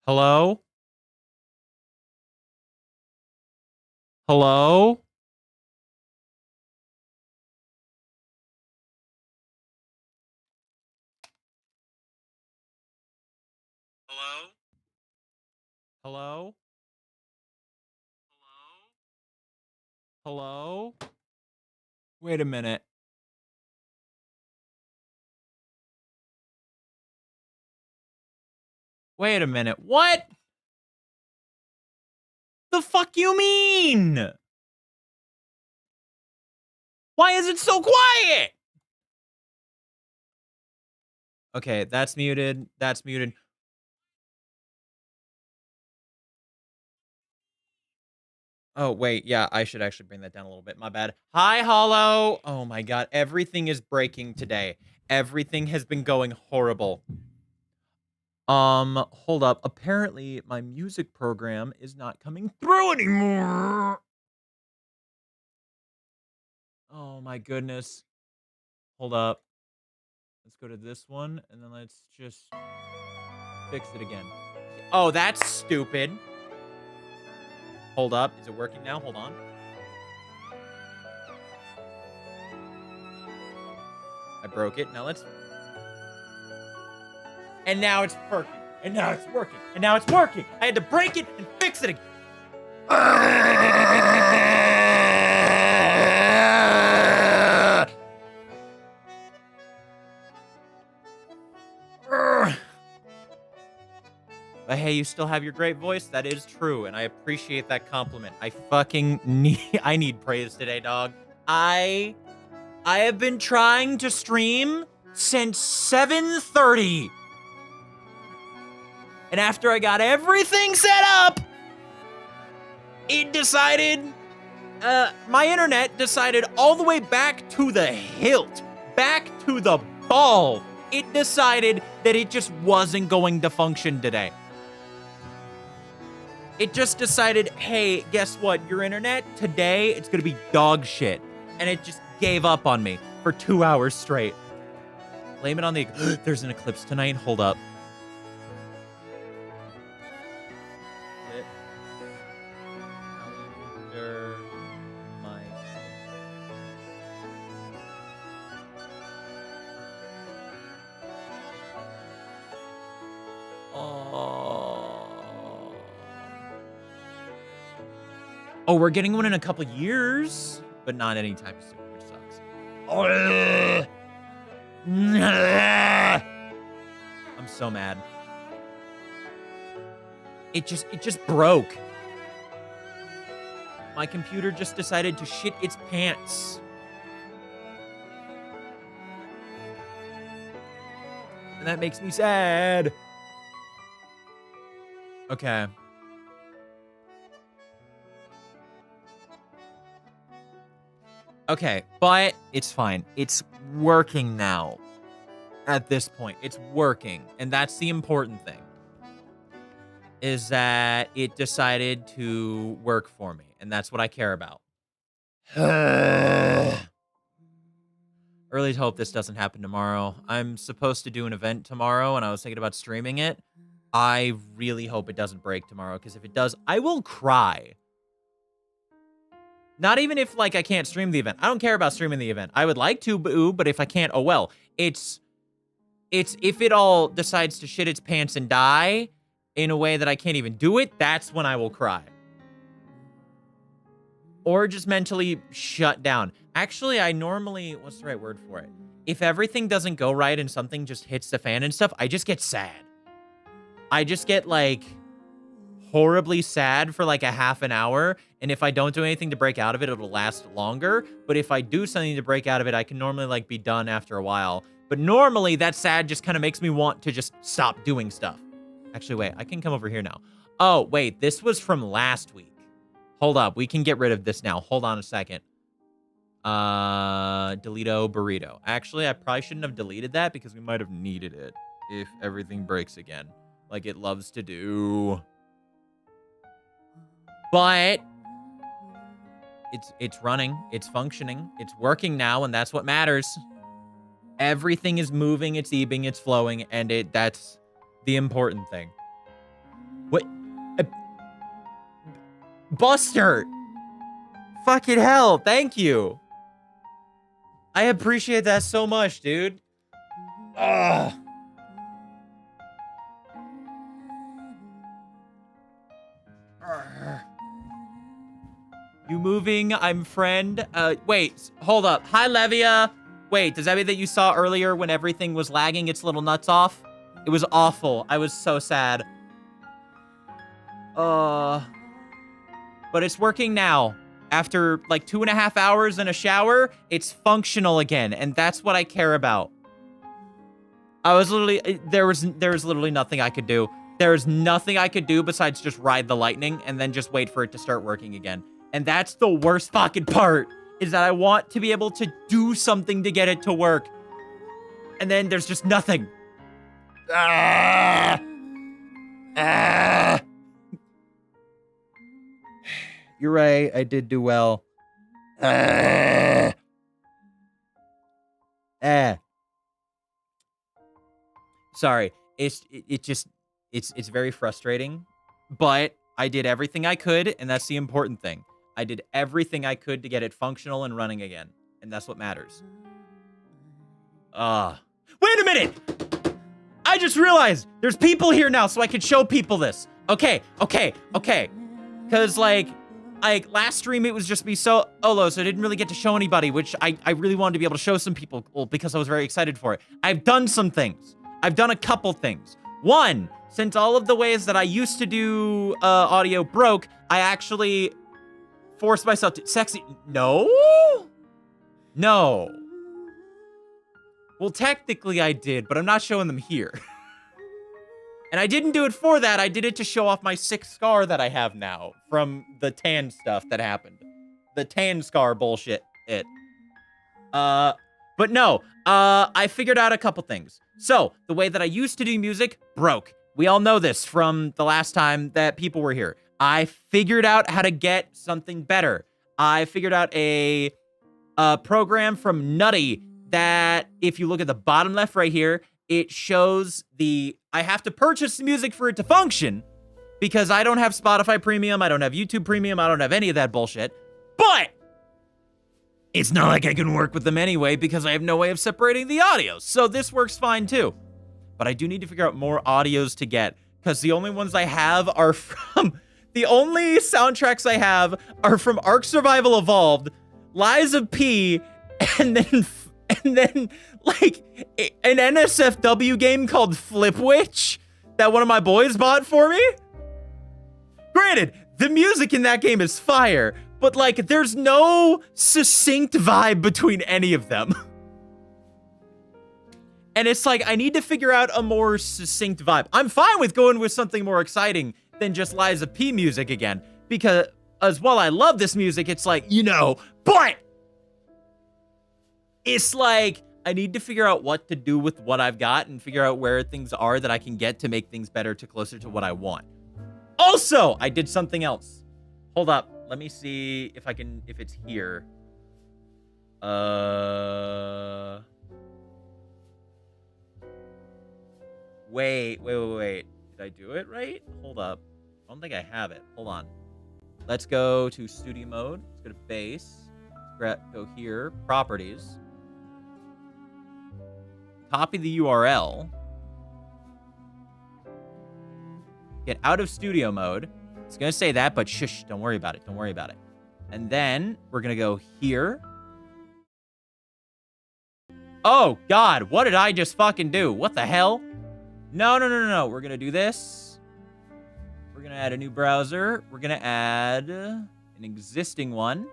Hello? Hello? Hello? Hello? Hello? Wait a minute. Wait a minute. What? The fuck you mean? Why is it so quiet? Okay, that's muted. That's muted. Oh, wait. Yeah, I should actually bring that down a little bit. My bad. Hi, Hollow. Oh my god. Everything is breaking today. Everything has been going horrible. Hold up. Apparently, my music program is not coming through anymore. Oh my goodness. Hold up. Let's go to this one, and then let's just fix it again. Oh, that's stupid. Hold up. Is it working now? Hold on. I broke it. Now let's... And now it's working. And now it's working. And now it's working. I had to break it and fix it again. But hey, you still have your great voice. That is true, and I appreciate that compliment. I fucking need praise today, dog. I have been trying to stream since 7:30. And after I got everything set up, it decided, my internet decided all the way back to the hilt, back to the ball. It decided that it just wasn't going to function today. It just decided, hey, guess what? Your internet today, it's gonna be dog shit. And it just gave up on me for 2 hours straight. Blame it on the... There's an eclipse tonight. Hold up. Oh, we're getting one in a couple years, but not anytime soon, which sucks. I'm so mad. It just broke. My computer just decided to shit its pants. And that makes me sad. Okay. Okay, but it's fine. It's working now. At this point, it's working. And that's the important thing. Is that it decided to work for me. And that's what I care about. Really hope this doesn't happen tomorrow. I'm supposed to do an event tomorrow, and I was thinking about streaming it. I really hope it doesn't break tomorrow, because if it does, I will cry. Not even if, like, I can't stream the event. I don't care about streaming the event. I would like to, but if I can't, oh well. It's if it all decides to shit its pants and die in a way that I can't even do it, that's when I will cry. Or just mentally shut down. Actually, I normally... What's the right word for it? If everything doesn't go right and something just hits the fan and stuff, I just get sad. I just get, like... horribly sad for like a half an hour, and if I don't do anything to break out of it, it'll last longer. But if I do something to break out of it, I can normally like be done after a while. But normally that sad just kind of makes me want to just stop doing stuff. Actually, wait, I can come over here now. Oh, wait, this was from last week. Hold up, we can get rid of this now. Hold on a second. Deleto burrito. Actually, I probably shouldn't have deleted that because we might have needed it if everything breaks again, like it loves to do. But it's running, it's functioning, it's working now, and that's what matters. Everything is moving, it's ebbing, it's flowing, and that's the important thing. What? Uh, Buster! Fucking hell, thank you. I appreciate that so much, dude. Ugh. You moving? I'm friend. Wait, hold up. Hi, Levia. Wait, does that mean that you saw earlier when everything was lagging its little nuts off? It was awful. I was so sad. But it's working now. After like 2.5 hours in a shower, it's functional again, and that's what I care about. I was literally, there was literally nothing I could do. There's nothing I could do besides just ride the lightning and then just wait for it to start working again. And that's the worst fucking part, is that I want to be able to do something to get it to work. And then there's just nothing. Ah! Ah! You're right, I did do well. Ah! Ah. Sorry, it's very frustrating, but I did everything I could, and that's the important thing. I did everything I could to get it functional and running again, and that's what matters. Wait a minute! I just realized there's people here now, so I can show people this. Okay. Because, like, last stream, it was just me solo, so I didn't really get to show anybody, which I really wanted to be able to show some people because I was very excited for it. I've done some things. I've done a couple things. One, since all of the ways that I used to do audio broke, I actually forced myself to... Sexy... No? Well, technically I did, but I'm not showing them here. And I didn't do it for that. I did it to show off my sick scar that I have now from the tan stuff that happened. The tan scar bullshit. But no, I figured out a couple things. So, the way that I used to do music broke. We all know this from the last time that people were here. I figured out how to get something better. I figured out a program from Nutty that, if you look at the bottom left right here, it shows I have to purchase the music for it to function, because I don't have Spotify Premium, I don't have YouTube Premium, I don't have any of that bullshit. But it's not like I can work with them anyway, because I have no way of separating the audios. So this works fine too. But I do need to figure out more audios to get, because the only ones I have are from... The only soundtracks I have are from Ark Survival Evolved, Lies of P, and then like an NSFW game called Flipwitch that one of my boys bought for me. Granted, the music in that game is fire, but like there's no succinct vibe between any of them. And it's like, I need to figure out a more succinct vibe. I'm fine with going with something more exciting than just Lies of P music again, because as well I love this music, it's like, but it's like, I need to figure out what to do with what I've got and figure out where things are that I can get to make things better, to closer to what I want. Also, I did something else. Hold up. Let me see if if it's here. Wait. Did I do it right? Hold up. I don't think I have it. Hold on. Let's go to studio mode. Let's go to base. Let's go here. Properties. Copy the URL. Get out of studio mode. It's going to say that, but shush, don't worry about it. Don't worry about it. And then we're going to go here. Oh, God. What did I just fucking do? What the hell? No. We're going to do this. We're going to add a new browser. We're going to add an existing one.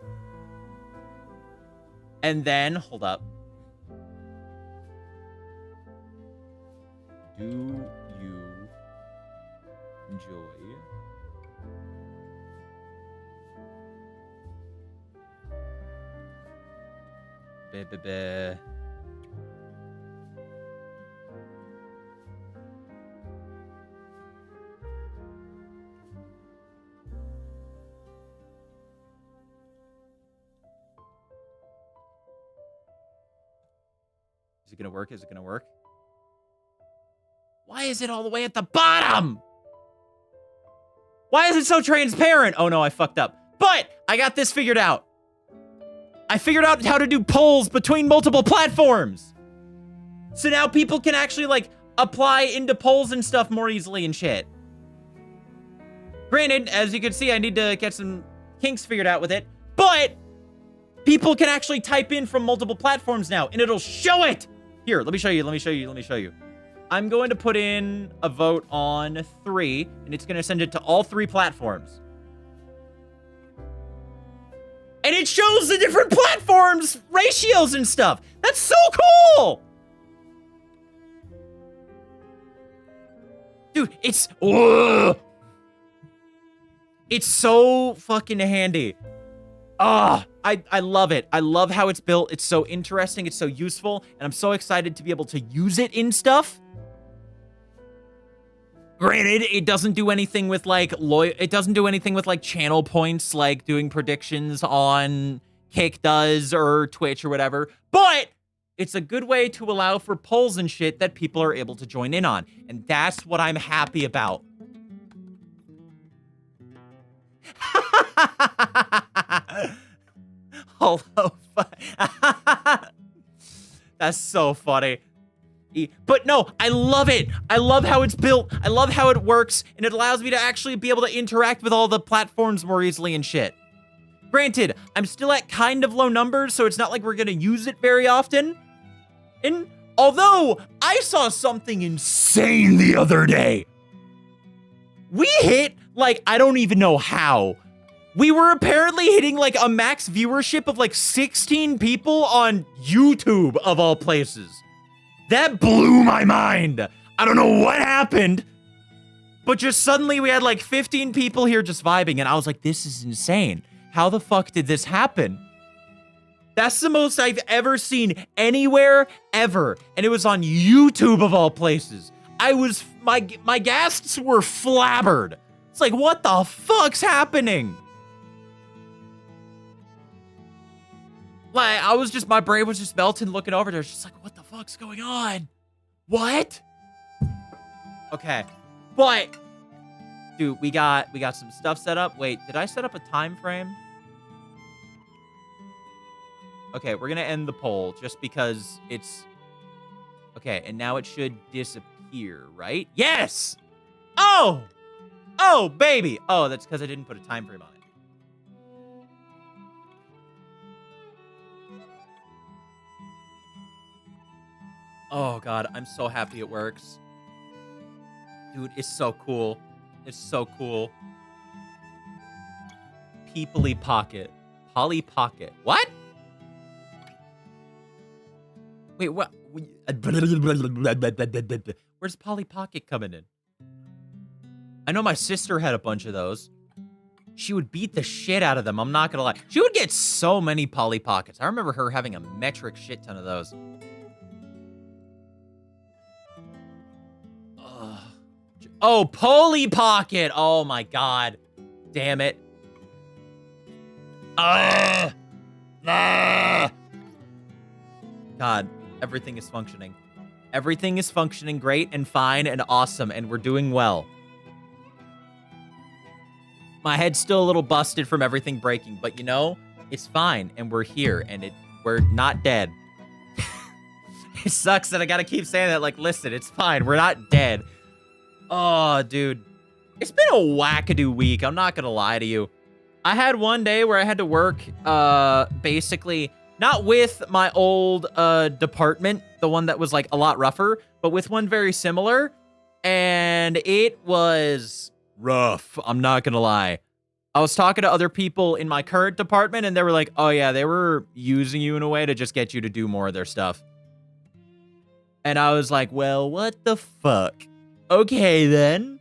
And then, hold up. Do you enjoy Is it gonna work? Is it gonna work? Why is it all the way at the bottom? Why is it so transparent? Oh no, I fucked up. But I got this figured out. I figured out how to do polls between multiple platforms. So now people can actually like apply into polls and stuff more easily and shit. Granted, as you can see, I need to get some kinks figured out with it, but people can actually type in from multiple platforms now and it'll show it. Here, let me show you. I'm going to put in a vote on 3, and it's going to send it to all 3 platforms. And it shows the different platforms, ratios and stuff. That's so cool! Dude, it's so fucking handy. I love it. I love how it's built. It's so interesting. It's so useful. And I'm so excited to be able to use it in stuff. Granted, it doesn't do anything with like channel points, like doing predictions on Kick does or Twitch or whatever. But it's a good way to allow for polls and shit that people are able to join in on. And that's what I'm happy about. Hello. That's so funny. But no, I love it. I love how it's built. I love how it works. And it allows me to actually be able to interact with all the platforms more easily and shit. Granted, I'm still at kind of low numbers, so it's not like we're going to use it very often. And although I saw something insane the other day. We hit, like, I don't even know how. We were apparently hitting, like, a max viewership of, like, 16 people on YouTube, of all places. That blew my mind. I don't know what happened, but just suddenly we had, like, 15 people here just vibing, and I was like, this is insane. How the fuck did this happen? That's the most I've ever seen anywhere, ever. And it was on YouTube, of all places. My guests were flabbered. It's like, what the fuck's happening? Like, my brain was just melting, looking over there. It's just like, what the fuck's going on? What? Okay. But, dude, we got some stuff set up. Wait, did I set up a time frame? Okay, we're gonna end the poll just because it's... Okay, and now it should disappear, right? Yes! Oh! Oh, baby! Oh, that's because I didn't put a time frame on it. Oh, God, I'm so happy it works. Dude, it's so cool. It's so cool. Peoply Pocket. Polly Pocket. What? Wait, what? Where's Polly Pocket coming in? I know my sister had a bunch of those. She would beat the shit out of them. I'm not gonna lie. She would get so many Polly Pockets. I remember her having a metric shit ton of those. Oh, Polly Pocket. Oh my God. Damn it. God, everything is functioning. Everything is functioning great and fine and awesome, and we're doing well. My head's still a little busted from everything breaking, but you know, it's fine, and we're here, and we're not dead. It sucks that I gotta keep saying that, like, listen, it's fine, we're not dead. Oh, dude. It's been a wackadoo week, I'm not gonna lie to you. I had one day where I had to work, basically, not with my old, department, the one that was, like, a lot rougher, but with one very similar, and it was rough, I'm not gonna lie. I was talking to other people in my current department, and they were like, oh yeah, they were using you in a way to just get you to do more of their stuff. And I was like, well, what the fuck? Okay, then.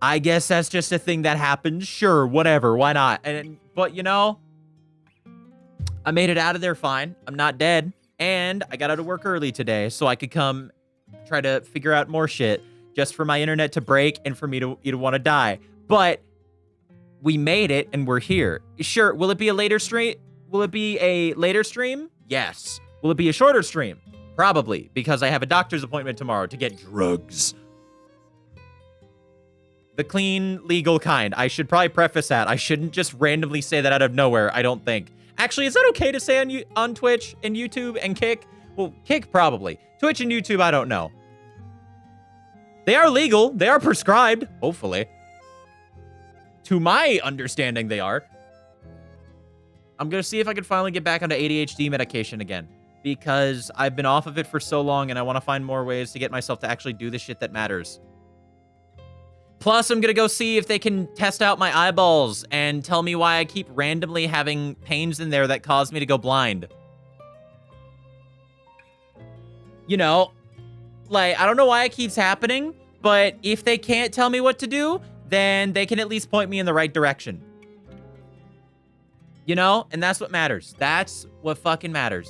I guess that's just a thing that happens. Sure, whatever, why not? But, you know, I made it out of there fine. I'm not dead. And I got out of work early today so I could come try to figure out more shit just for my internet to break and for me to want to die. But we made it and we're here. Sure, will it be a later stream? Will it be a later stream? Yes. Will it be a shorter stream? Probably, because I have a doctor's appointment tomorrow to get drugs. The clean, legal kind. I should probably preface that. I shouldn't just randomly say that out of nowhere, I don't think. Actually, is that okay to say on Twitch and YouTube and Kick? Well, Kick probably. Twitch and YouTube, I don't know. They are legal. They are prescribed, hopefully. To my understanding, they are. I'm going to see if I can finally get back onto ADHD medication again, because I've been off of it for so long and I want to find more ways to get myself to actually do the shit that matters. Plus, I'm going to go see if they can test out my eyeballs and tell me why I keep randomly having pains in there that cause me to go blind. You know, like, I don't know why it keeps happening, but if they can't tell me what to do, then they can at least point me in the right direction. You know? And that's what matters. That's what fucking matters.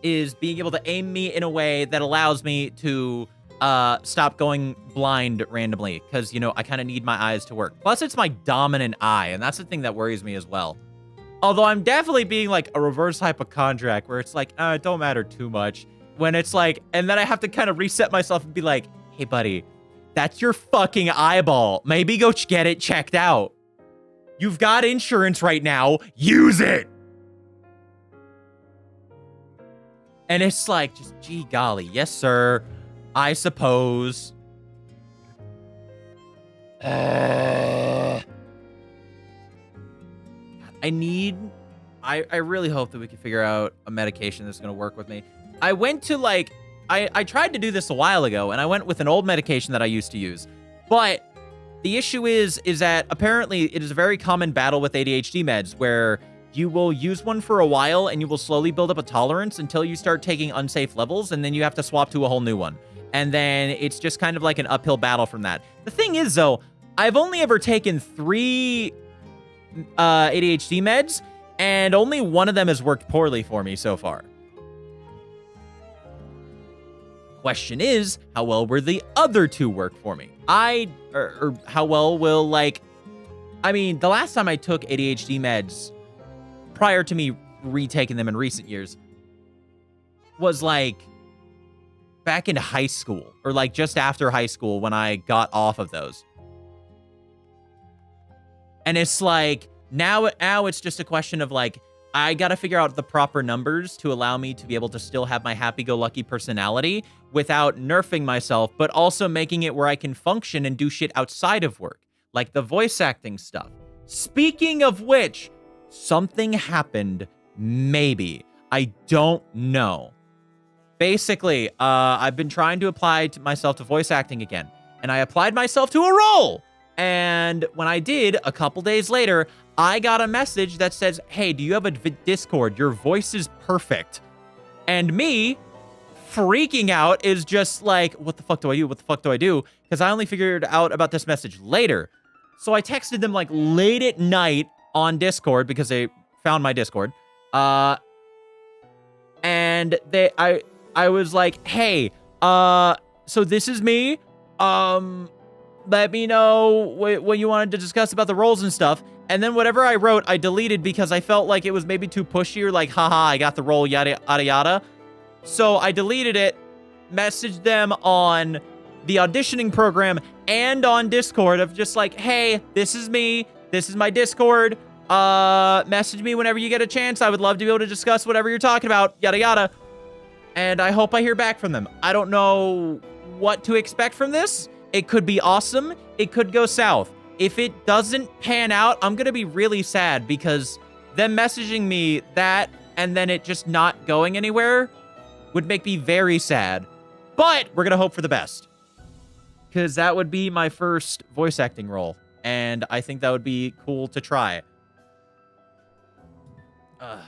Is being able to aim me in a way that allows me to stop going blind randomly. Because, you know, I kind of need my eyes to work. Plus, it's my dominant eye, and that's the thing that worries me as well. Although I'm definitely being like a reverse hypochondriac, where it's like, it don't matter too much. When it's like, and then I have to kind of reset myself and be like, hey, buddy, that's your fucking eyeball. Maybe go get it checked out. You've got insurance right now. Use it. And it's like, just, gee golly. Yes, sir. I suppose. I really hope that we can figure out a medication that's going to work with me. I went to like, I tried to do this a while ago, and I went with an old medication that I used to use. But the issue is that apparently it is a very common battle with ADHD meds where you will use one for a while and you will slowly build up a tolerance until you start taking unsafe levels, and then you have to swap to a whole new one. And then it's just kind of like an uphill battle from that. The thing is, though, I've only ever taken 3 ADHD meds, and only one of them has worked poorly for me so far. Question is, how well will the other 2 work for me? Or how well will, like, I mean, the last time I took ADHD meds, prior to me retaking them in recent years, was like back in high school, or like just after high school when I got off of those. And it's like, now it's just a question of like, I got to figure out the proper numbers to allow me to be able to still have my happy-go-lucky personality without nerfing myself, but also making it where I can function and do shit outside of work, like the voice acting stuff. Speaking of which, something happened, maybe. I don't know. Basically, I've been trying to apply myself to voice acting again, and I applied myself to a role. And when I did, a couple days later, I got a message that says, hey, do you have a Discord? Your voice is perfect. And me freaking out is just like, what the fuck do I do? What the fuck do I do? Because I only figured out about this message later. So I texted them like late at night on Discord because they found my Discord. And I was like, hey, so this is me. Let me know what you wanted to discuss about the roles and stuff. And then whatever I wrote, I deleted because I felt like it was maybe too pushy or like, haha, I got the role, yada, yada, yada. So I deleted it, messaged them on the auditioning program and on Discord of just like, hey, this is me. This is my Discord. Message me whenever you get a chance. I would love to be able to discuss whatever you're talking about, yada, yada. And I hope I hear back from them. I don't know what to expect from this. It could be awesome. It could go south. If it doesn't pan out, I'm going to be really sad because them messaging me that and then it just not going anywhere would make me very sad. But we're going to hope for the best because that would be my first voice acting role. And I think that would be cool to try.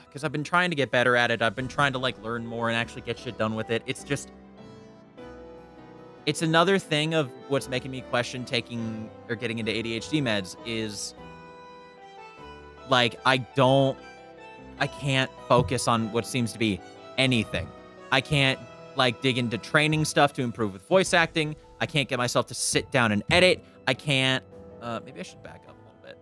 Because I've been trying to get better at it. I've been trying to like learn more and actually get shit done with it. It's just... It's another thing of what's making me question taking or getting into ADHD meds is like, I can't focus on what seems to be anything. I can't like dig into training stuff to improve with voice acting. I can't get myself to sit down and edit. I can't, maybe I should back up a little bit.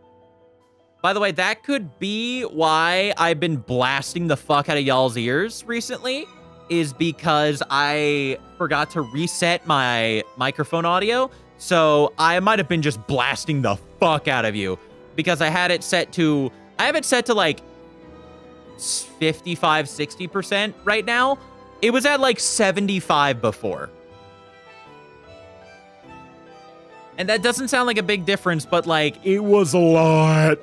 By the way, that could be why I've been blasting the fuck out of y'all's ears recently. Is because I forgot to reset my microphone audio So I might have been just blasting the fuck out of you because I have it set to like 55, 60% right now. It was at like 75 before. And that doesn't sound like a big difference, but like it was a lot.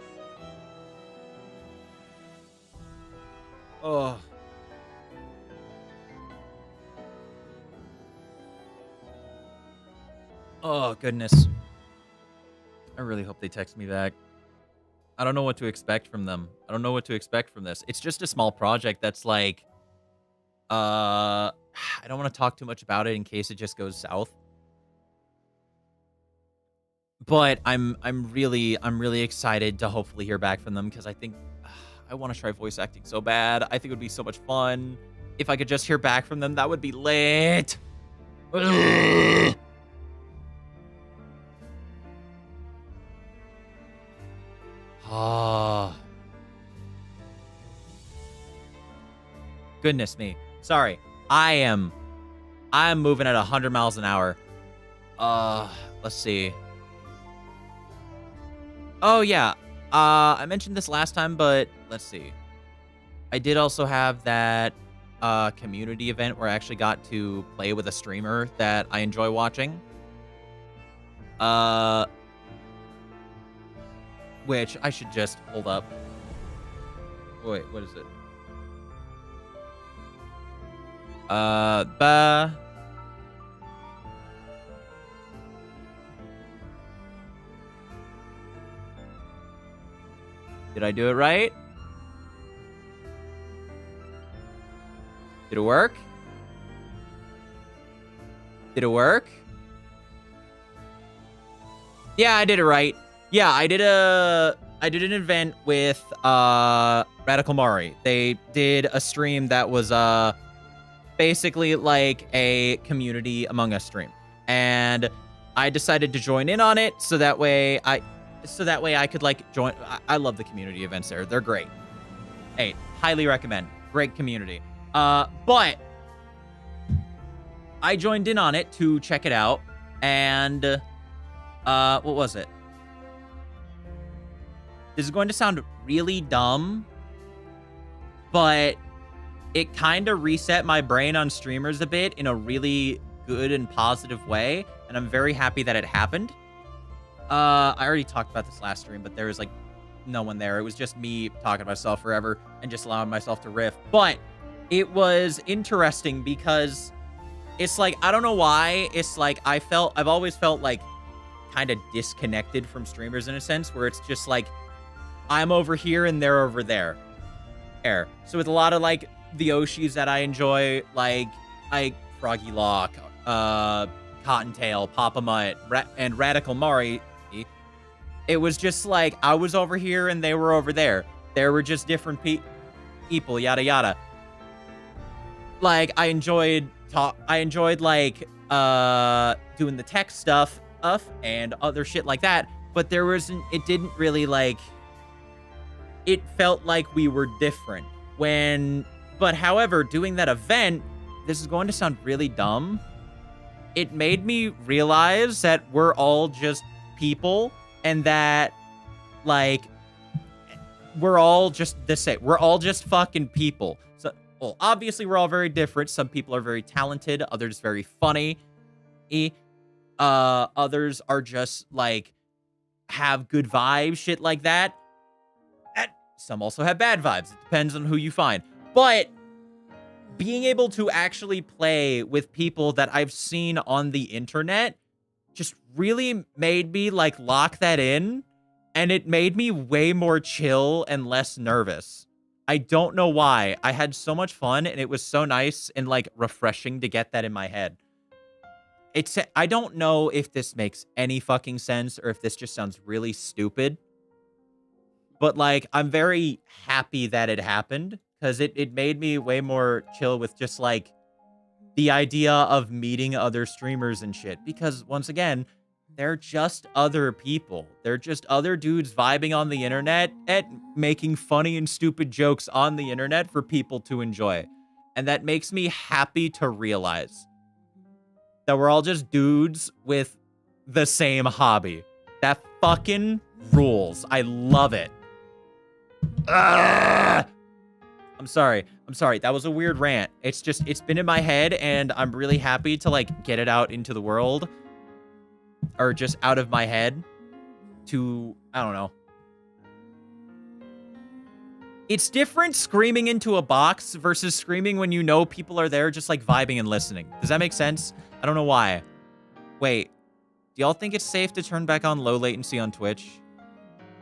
Oh. Oh, goodness. I really hope they text me back. I don't know what to expect from them. I don't know what to expect from this. It's just a small project that's like, I don't want to talk too much about it in case it just goes south. But I'm really excited to hopefully hear back from them because I think I want to try voice acting so bad. I think it would be so much fun. If I could just hear back from them, that would be lit. Ugh. Oh. Goodness me. Sorry. I'm moving at 100 miles an hour. Let's see. Oh, yeah. I mentioned this last time, but let's see. I did also have that community event where I actually got to play with a streamer that I enjoy watching. Which I should just hold up. Wait, what is it? Did I do it right? Did it work? Did it work? Yeah, I did it right. Yeah, I did an event with Radical Mari. They did a stream that was basically like a community Among Us stream. And I decided to join in on it so that way I could like join. I love the community events there. They're great. Hey, highly recommend. Great community. But I joined in on it to check it out. And what was it? This is going to sound really dumb, but it kind of reset my brain on streamers a bit in a really good and positive way. And I'm very happy that it happened. I already talked about this last stream, but there was like no one there. It was just me talking to myself forever and just allowing myself to riff. But it was interesting because it's like, I don't know why. It's like I've always felt like kind of disconnected from streamers in a sense where it's just like I'm over here and they're over there. So with a lot of like the Oshis that I enjoy, like Froggy Lock, Cottontail, Papa Mutt, and Radical Mari, it was just like I was over here and they were over there. There were just different people, yada yada. Like I enjoyed like doing the tech stuff and other shit like that, but it didn't really like, it felt like we were different but however, doing that event, this is going to sound really dumb. It made me realize that we're all just people and that like we're all just the same. We're all just fucking people. So, well, obviously we're all very different. Some people are very talented, others very funny. Others are just like have good vibes, shit like that. Some also have bad vibes. It depends on who you find. But being able to actually play with people that I've seen on the internet just really made me like lock that in, and it made me way more chill and less nervous. I don't know why. I had so much fun and it was so nice and like refreshing to get that in my head. I don't know if this makes any fucking sense or if this just sounds really stupid. But like, I'm very happy that it happened because it made me way more chill with just like the idea of meeting other streamers and shit. Because once again, they're just other people. They're just other dudes vibing on the internet and making funny and stupid jokes on the internet for people to enjoy. And that makes me happy to realize that we're all just dudes with the same hobby. That fucking rules. I love it. I'm sorry. That was a weird rant. It's been in my head, and I'm really happy to, like, get it out into the world. Or just out of my head to, I don't know. It's different screaming into a box versus screaming when you know people are there just, like, vibing and listening. Does that make sense? I don't know why. Wait. Do y'all think it's safe to turn back on low latency on Twitch?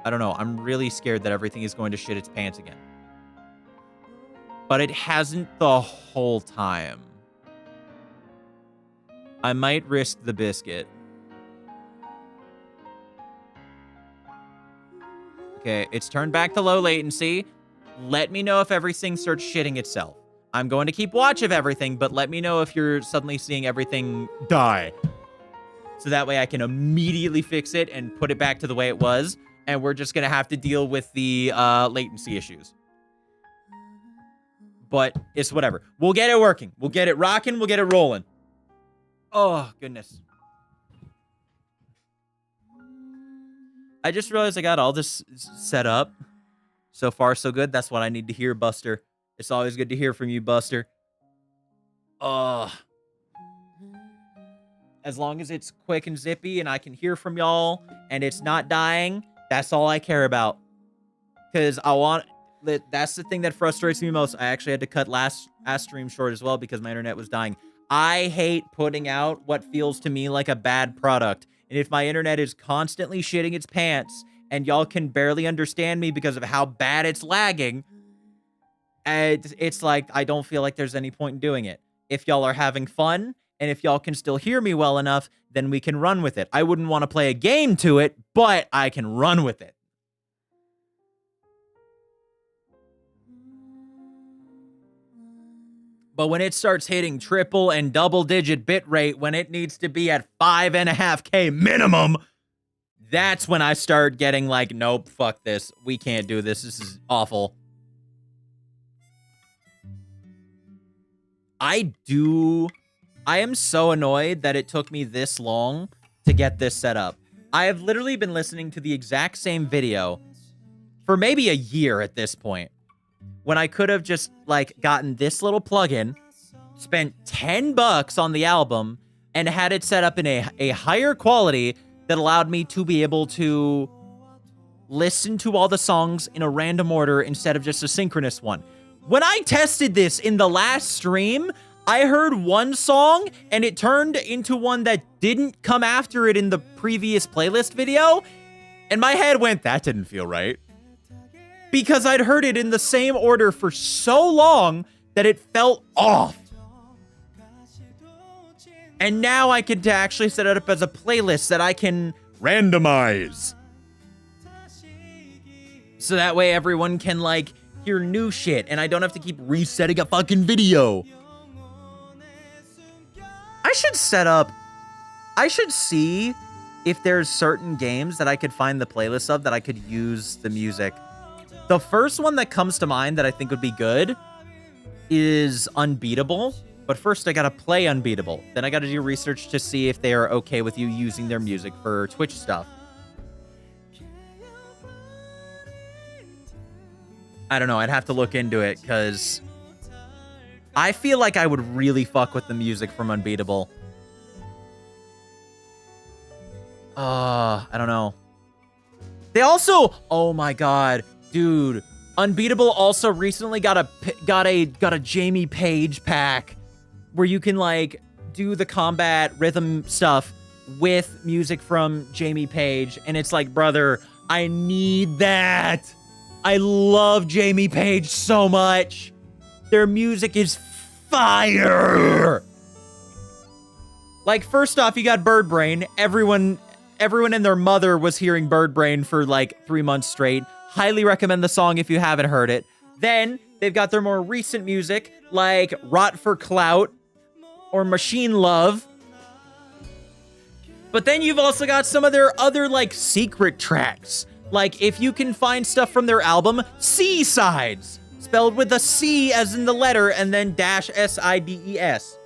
I don't know. I'm really scared that everything is going to shit its pants again. But it hasn't the whole time. I might risk the biscuit. Okay, it's turned back to low latency. Let me know if everything starts shitting itself. I'm going to keep watch of everything, but let me know if you're suddenly seeing everything die. So that way I can immediately fix it and put it back to the way it was. And we're just going to have to deal with the latency issues. But it's whatever. We'll get it working. We'll get it rocking. We'll get it rolling. Oh, goodness. I just realized I got all this set up. So far, so good. That's what I need to hear, Buster. It's always good to hear from you, Buster. As long as it's quick and zippy and I can hear from y'all and it's not dying, that's all I care about. Because that's the thing that frustrates me most. I actually had to cut last stream short as well because my internet was dying. I hate putting out what feels to me like a bad product. And if my internet is constantly shitting its pants and y'all can barely understand me because of how bad it's lagging, it's like I don't feel like there's any point in doing it. If y'all are having fun and if y'all can still hear me well enough, then we can run with it. I wouldn't want to play a game to it, but I can run with it. But when it starts hitting triple and double-digit bit rate, when it needs to be at 5.5K minimum, that's when I start getting like, nope, fuck this. We can't do this. This is awful. I am so annoyed that it took me this long to get this set up. I have literally been listening to the exact same video for maybe a year at this point, when I could have just, like, gotten this little plugin, spent $10 on the album, and had it set up in a higher quality that allowed me to be able to listen to all the songs in a random order instead of just a synchronous one. When I tested this in the last stream, I heard one song, and it turned into one that didn't come after it in the previous playlist video, and my head went, that didn't feel right. Because I'd heard it in the same order for so long that it felt off. And now I can actually set it up as a playlist that I can randomize. So that way everyone can, like, hear new shit, and I don't have to keep resetting a fucking video. I should see if there's certain games that I could find the playlist of that I could use the music. The first one that comes to mind that I think would be good is Unbeatable. But first, I gotta play Unbeatable. Then I gotta do research to see if they are okay with you using their music for Twitch stuff. I don't know. I'd have to look into it, because I feel like I would really fuck with the music from Unbeatable. I don't know. They also... Oh my god. Dude, Unbeatable also recently got a Jamie Page pack where you can, like, do the combat rhythm stuff with music from Jamie Page, and it's like, brother, I need that. I love Jamie Page so much. Their music is fire. Like, first off, you got Bird Brain. Everyone and their mother was hearing Bird Brain for like 3 months straight. Highly recommend the song if you haven't heard it. Then they've got their more recent music, like Rot for Clout or Machine Love. But then you've also got some of their other, like, secret tracks. Like, if you can find stuff from their album, C-Sides, spelled with a C as in the letter and then dash S-I-D-E-S.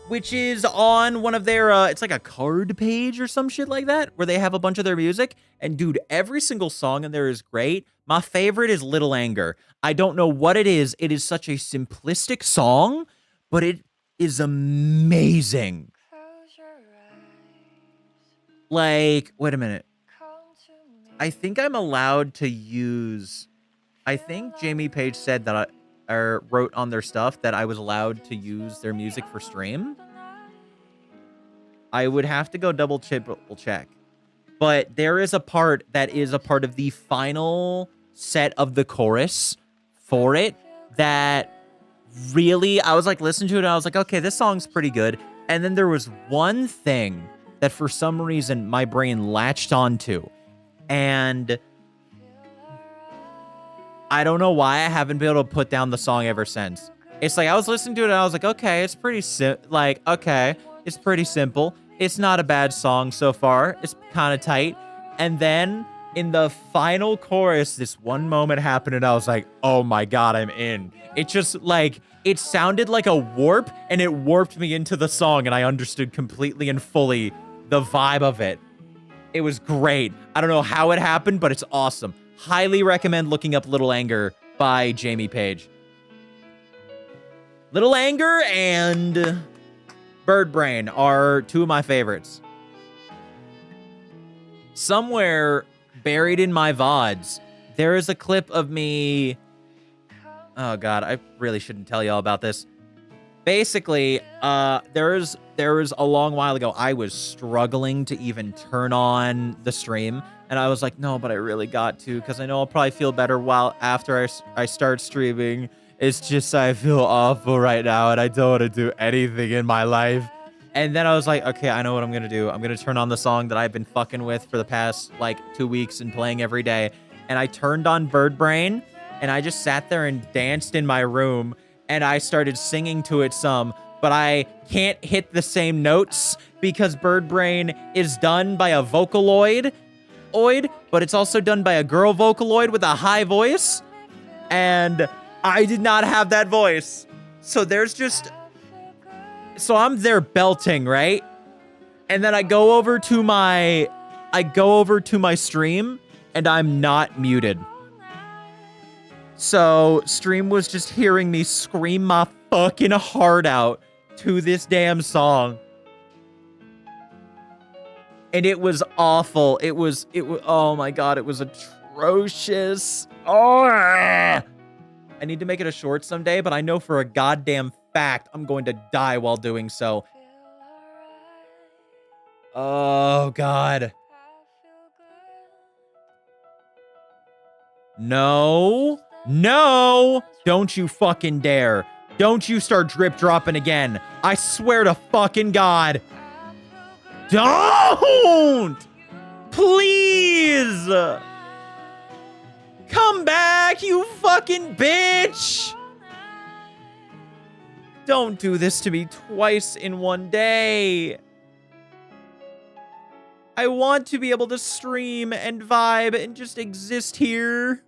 which is on one of their, it's like a card page or some shit like that, where they have a bunch of their music. And dude, every single song in there is great. My favorite is Little Anger. I don't know what it is. It is such a simplistic song, but it is amazing. Like, wait a minute. I think I'm allowed to use, I think Jamie Page said that or wrote on their stuff that I was allowed to use their music for stream. I would have to go double check. But there is a part that is a part of the final set of the chorus for it that really, I was like, listening to it, and I was like, okay, this song's pretty good. And then there was one thing that for some reason my brain latched onto. And I don't know why I haven't been able to put down the song ever since. It's like I was listening to it and I was like, okay, it's pretty it's pretty simple. It's not a bad song so far. It's kind of tight. And then in the final chorus, this one moment happened and I was like, oh my God, I'm in. It just like, it sounded like a warp and it warped me into the song and I understood completely and fully the vibe of it. It was great. I don't know how it happened, but it's awesome. Highly recommend looking up Little Anger by Jamie Page. Little Anger and Bird Brain are two of my favorites. Somewhere buried in my VODs, there is a clip of me... Oh God, I really shouldn't tell y'all about this. Basically, there was a long while ago, I was struggling to even turn on the stream. And I was like, no, but I really got to, because I know I'll probably feel better after I start streaming. It's just I feel awful right now, and I don't want to do anything in my life. And then I was like, okay, I know what I'm going to do. I'm going to turn on the song that I've been fucking with for the past, like, 2 weeks and playing every day. And I turned on Bird Brain, and I just sat there and danced in my room, and I started singing to it some. But I can't hit the same notes because Bird Brain is done by a Vocaloid, but it's also done by a girl Vocaloid with a high voice. And I did not have that voice. So so I'm there belting, right? And then I go over to my stream and I'm not muted. So stream was just hearing me scream my fucking heart out to this damn song. And it was awful. It was, oh my God, it was atrocious. Oh, I need to make it a short someday, but I know for a goddamn fact I'm going to die while doing so. Oh, God. No. No. Don't you fucking dare. Don't you start drip dropping again. I swear to fucking God. Don't! Please! Come back, you fucking bitch! Don't do this to me twice in one day. I want to be able to stream and vibe and just exist here.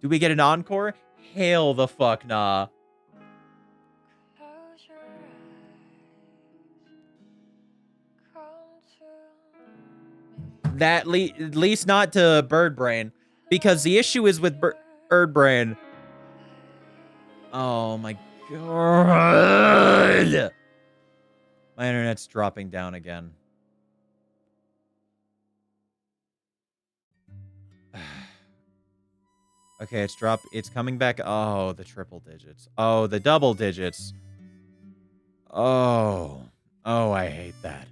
Do we get an encore? Hell the fuck nah. At least not to Bird Brain. Because the issue is with Bird Brain. Oh my God. My internet's dropping down again. Okay, it's coming back. Oh, the triple digits. Oh, the double digits. Oh. Oh, I hate that.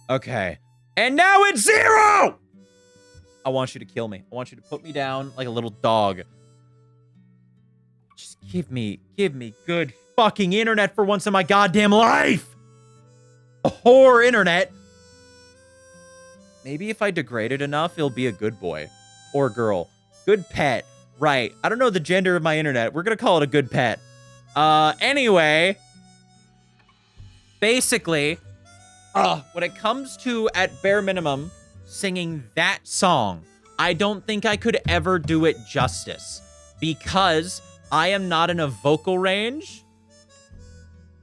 Okay. And now it's 0! I want you to kill me. I want you to put me down like a little dog. Just give me good fucking internet for once in my goddamn life! A whore internet! Maybe if I degrade it enough, it'll be a good boy. Or girl. Good pet. Right. I don't know the gender of my internet. We're gonna call it a good pet. Anyway. Basically... when it comes to, at bare minimum, singing that song, I don't think I could ever do it justice. Because I am not in a vocal range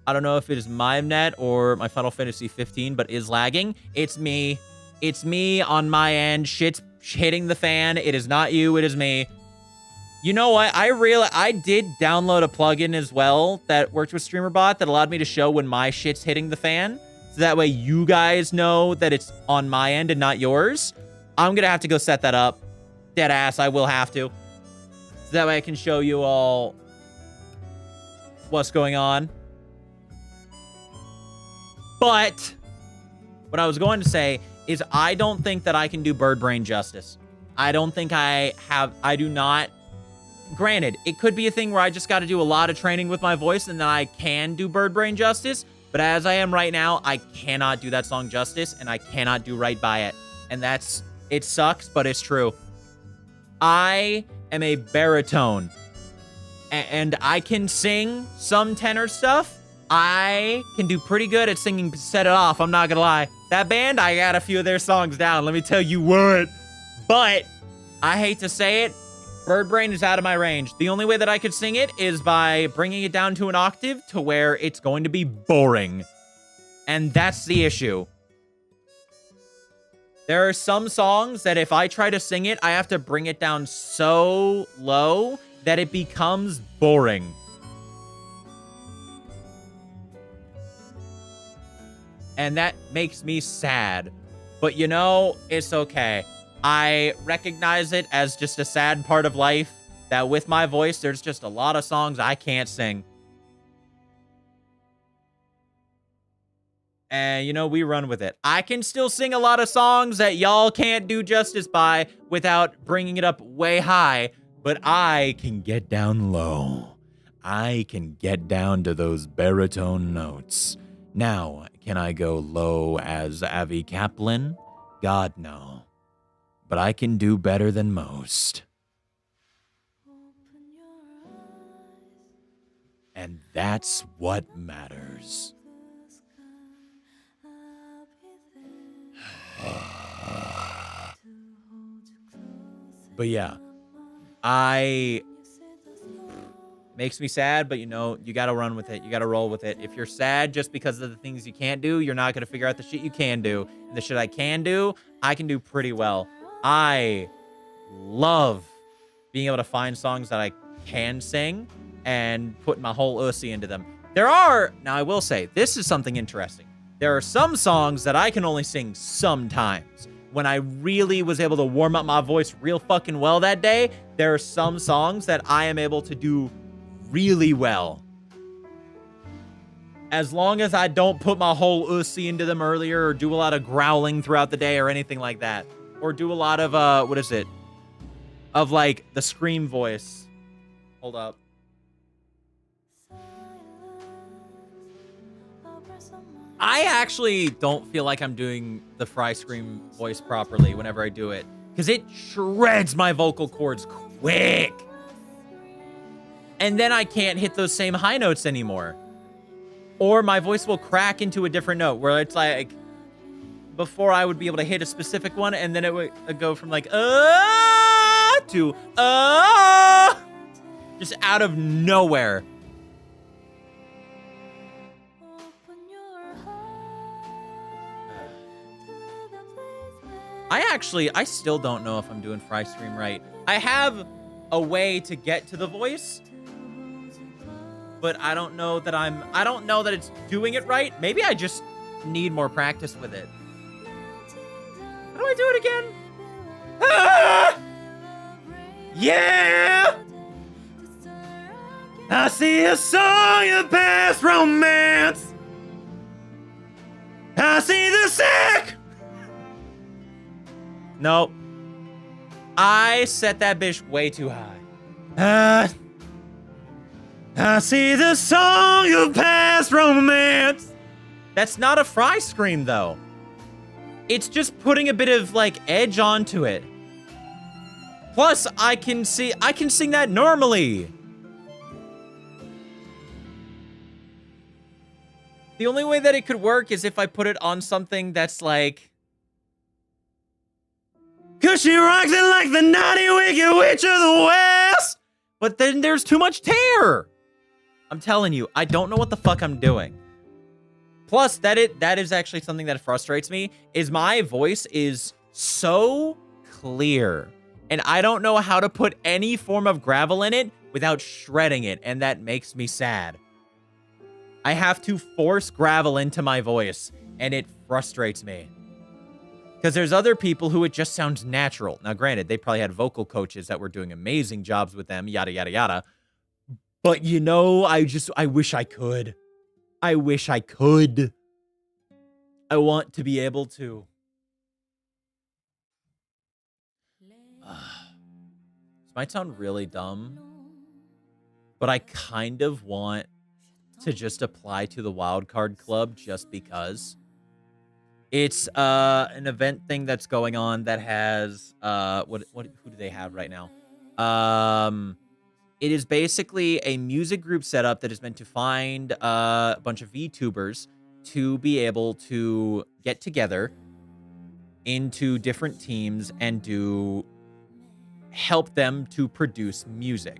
I don't know if it is my net or my Final Fantasy 15, but is lagging. It's me. It's me on my end. Shit's hitting the fan. It is not you. It is me. You know what? I did download a plugin as well that worked with StreamerBot that allowed me to show when my shit's hitting the fan. So that way you guys know that it's on my end and not yours. I'm going to have to go set that up. Dead ass, I will have to. So that way I can show you all what's going on. But what I was going to say is I don't think that I can do bird brain justice. I don't think I do not. Granted, it could be a thing where I just got to do a lot of training with my voice and then I can do bird brain justice. But as I am right now, I cannot do that song justice and I cannot do right by it. And it sucks, but it's true. I am a baritone and I can sing some tenor stuff. I can do pretty good at singing Set It Off. I'm not gonna lie. That band, I got a few of their songs down. Let me tell you what. But I hate to say it, bird brain is out of my range. The only way that I could sing it is by bringing it down to an octave to where it's going to be boring. And that's the issue. There are some songs that if I try to sing it, I have to bring it down so low that it becomes boring. And that makes me sad. But you know, it's okay. I recognize it as just a sad part of life that with my voice, there's just a lot of songs I can't sing. And, you know, we run with it. I can still sing a lot of songs that y'all can't do justice by without bringing it up way high, but I can get down low. I can get down to those baritone notes. Now, can I go low as Avi Kaplan? God, no. But I can do better than most. And that's what matters. But yeah, makes me sad, but you know, you gotta run with it. You gotta roll with it. If you're sad just because of the things you can't do, you're not gonna figure out the shit you can do. And the shit I can do pretty well. I love being able to find songs that I can sing and put my whole ussy into them. Now I will say, this is something interesting. There are some songs that I can only sing sometimes. When I really was able to warm up my voice real fucking well that day, there are some songs that I am able to do really well. As long as I don't put my whole ussy into them earlier or do a lot of growling throughout the day or anything like that. Or do a lot of, of like the scream voice. Hold up. I actually don't feel like I'm doing the Fry Scream voice properly whenever I do it. Because it shreds my vocal cords quick. And then I can't hit those same high notes anymore. Or my voice will crack into a different note where it's like, before I would be able to hit a specific one, and then it would go from like, to, just out of nowhere. I still don't know if I'm doing Fry Stream right. I have a way to get to the voice, but I don't know that it's doing it right. Maybe I just need more practice with it. How do I do it again? Ah! Yeah! I see a song of past romance. I see the sick. Nope. I set that bitch way too high. I see the song of past romance. That's not a Fry Scream, though. It's just putting a bit of, like, edge onto it. Plus, I can sing that normally. The only way that it could work is if I put it on something that's like... 'Cause she rocks it like the naughty wicked witch of the west. But then there's too much tear. I'm telling you, I don't know what the fuck I'm doing. Plus, that is actually something that frustrates me, is my voice is so clear. And I don't know how to put any form of gravel in it without shredding it, and that makes me sad. I have to force gravel into my voice, and it frustrates me. Because there's other people who it just sounds natural. Now, granted, they probably had vocal coaches that were doing amazing jobs with them, yada, yada, yada. But, you know, I wish I could. I wish I could. I want to be able to. This might sound really dumb, but I kind of want to just apply to the Wildcard Club just because. It's an event thing that's going on that has who do they have right now? It is basically a music group setup that is meant to find a bunch of VTubers to be able to get together into different teams and help them to produce music.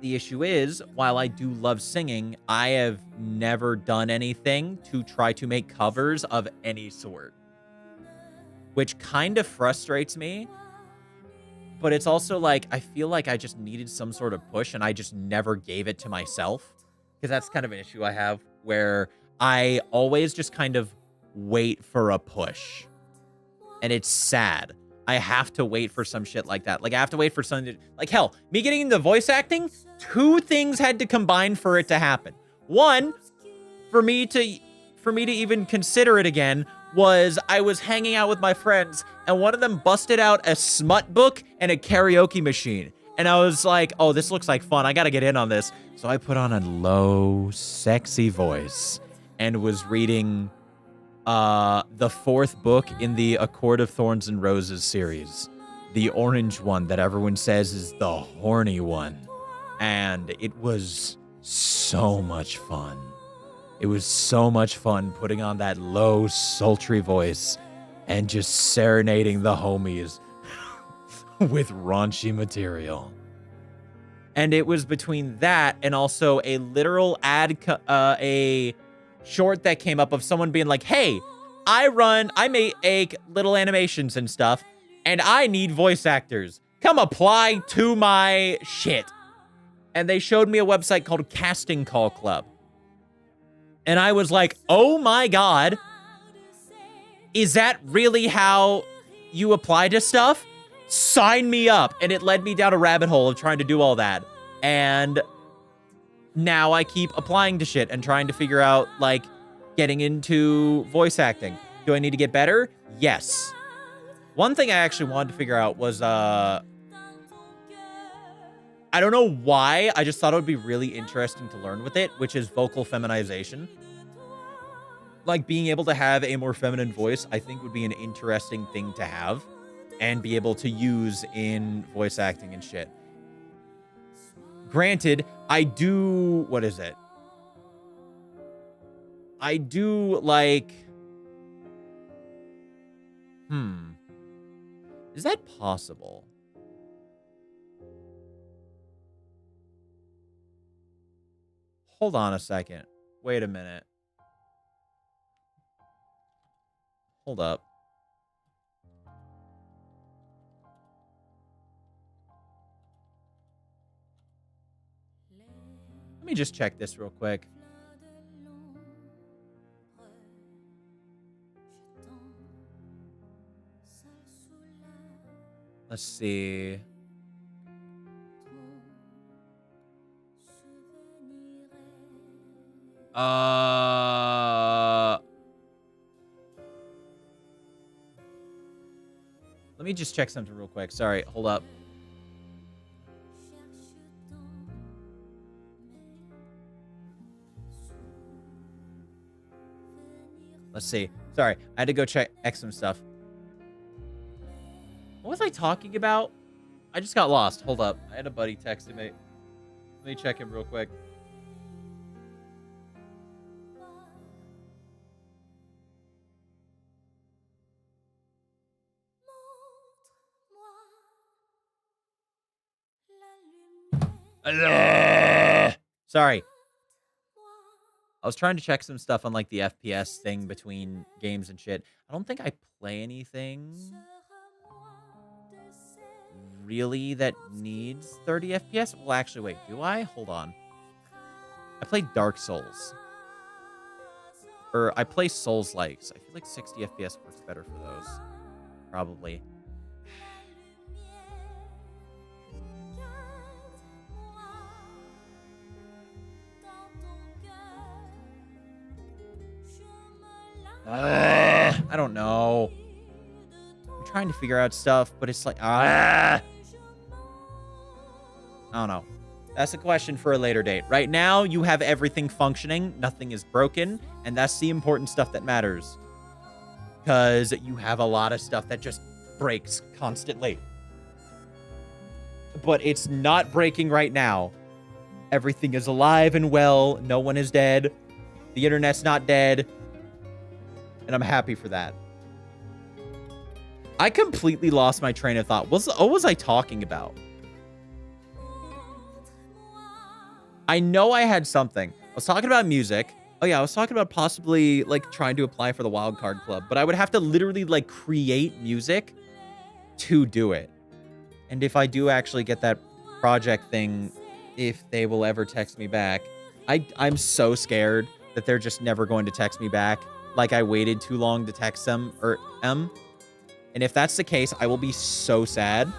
The issue is, while I do love singing, I have never done anything to try to make covers of any sort, which kind of frustrates me. But it's also like, I feel like I just needed some sort of push and I just never gave it to myself. Because that's kind of an issue I have where I always just kind of wait for a push. And it's sad. I have to wait for some shit like that. Like, I have to wait for something to, like, hell, me getting into voice acting, 2 things had to combine for it to happen. One, for me to even consider it again was I was hanging out with my friends and one of them busted out a smut book and a karaoke machine. And I was like, oh, this looks like fun. I got to get in on this. So I put on a low, sexy voice and was reading the 4th book in the A Court of Thorns and Roses series. The orange one that everyone says is the horny one. And it was so much fun. It was so much fun putting on that low, sultry voice and just serenading the homies with raunchy material. And it was between that and also a literal a short that came up of someone being like, hey, I make little animations and stuff, and I need voice actors. Come apply to my shit. And they showed me a website called Casting Call Club. And I was like, oh my God, is that really how you apply to stuff? Sign me up. And it led me down a rabbit hole of trying to do all that. And now I keep applying to shit and trying to figure out, like, getting into voice acting. Do I need to get better? Yes. One thing I actually wanted to figure out was, I don't know why, I just thought it would be really interesting to learn with it, which is vocal feminization. Like, being able to have a more feminine voice, I think would be an interesting thing to have and be able to use in voice acting and shit. Granted, I do, what is it? I do, like, is that possible? Hold on a second. Wait a minute. Hold up. Let me just check this real quick. Let's see. Let me just check something real quick. Sorry, hold up. Let's see. Sorry, I had to go check some stuff. What was I talking about? I just got lost. Hold up. I had a buddy texting me. Let me check him real quick. Sorry. I was trying to check some stuff on, like, the FPS thing between games and shit. I don't think I play anything really that needs 30 FPS. Well, actually, wait, do I? Hold on. I play Dark Souls. Or I play Souls-likes. I feel like 60 FPS works better for those. Probably. I don't know. I'm trying to figure out stuff, but it's like, I don't know. That's a question for a later date. Right now, you have everything functioning. Nothing is broken. And that's the important stuff that matters. Because you have a lot of stuff that just breaks constantly. But it's not breaking right now. Everything is alive and well. No one is dead. The internet's not dead. And I'm happy for that. I completely lost my train of thought. What was I talking about? I know I had something. I was talking about music. Oh, yeah, I was talking about possibly, like, trying to apply for the Wildcard Club. But I would have to literally, like, create music to do it. And if I do actually get that project thing, if they will ever text me back, I'm so scared that they're just never going to text me back. Like, I waited too long to text them or them. And if that's the case, I will be so sad.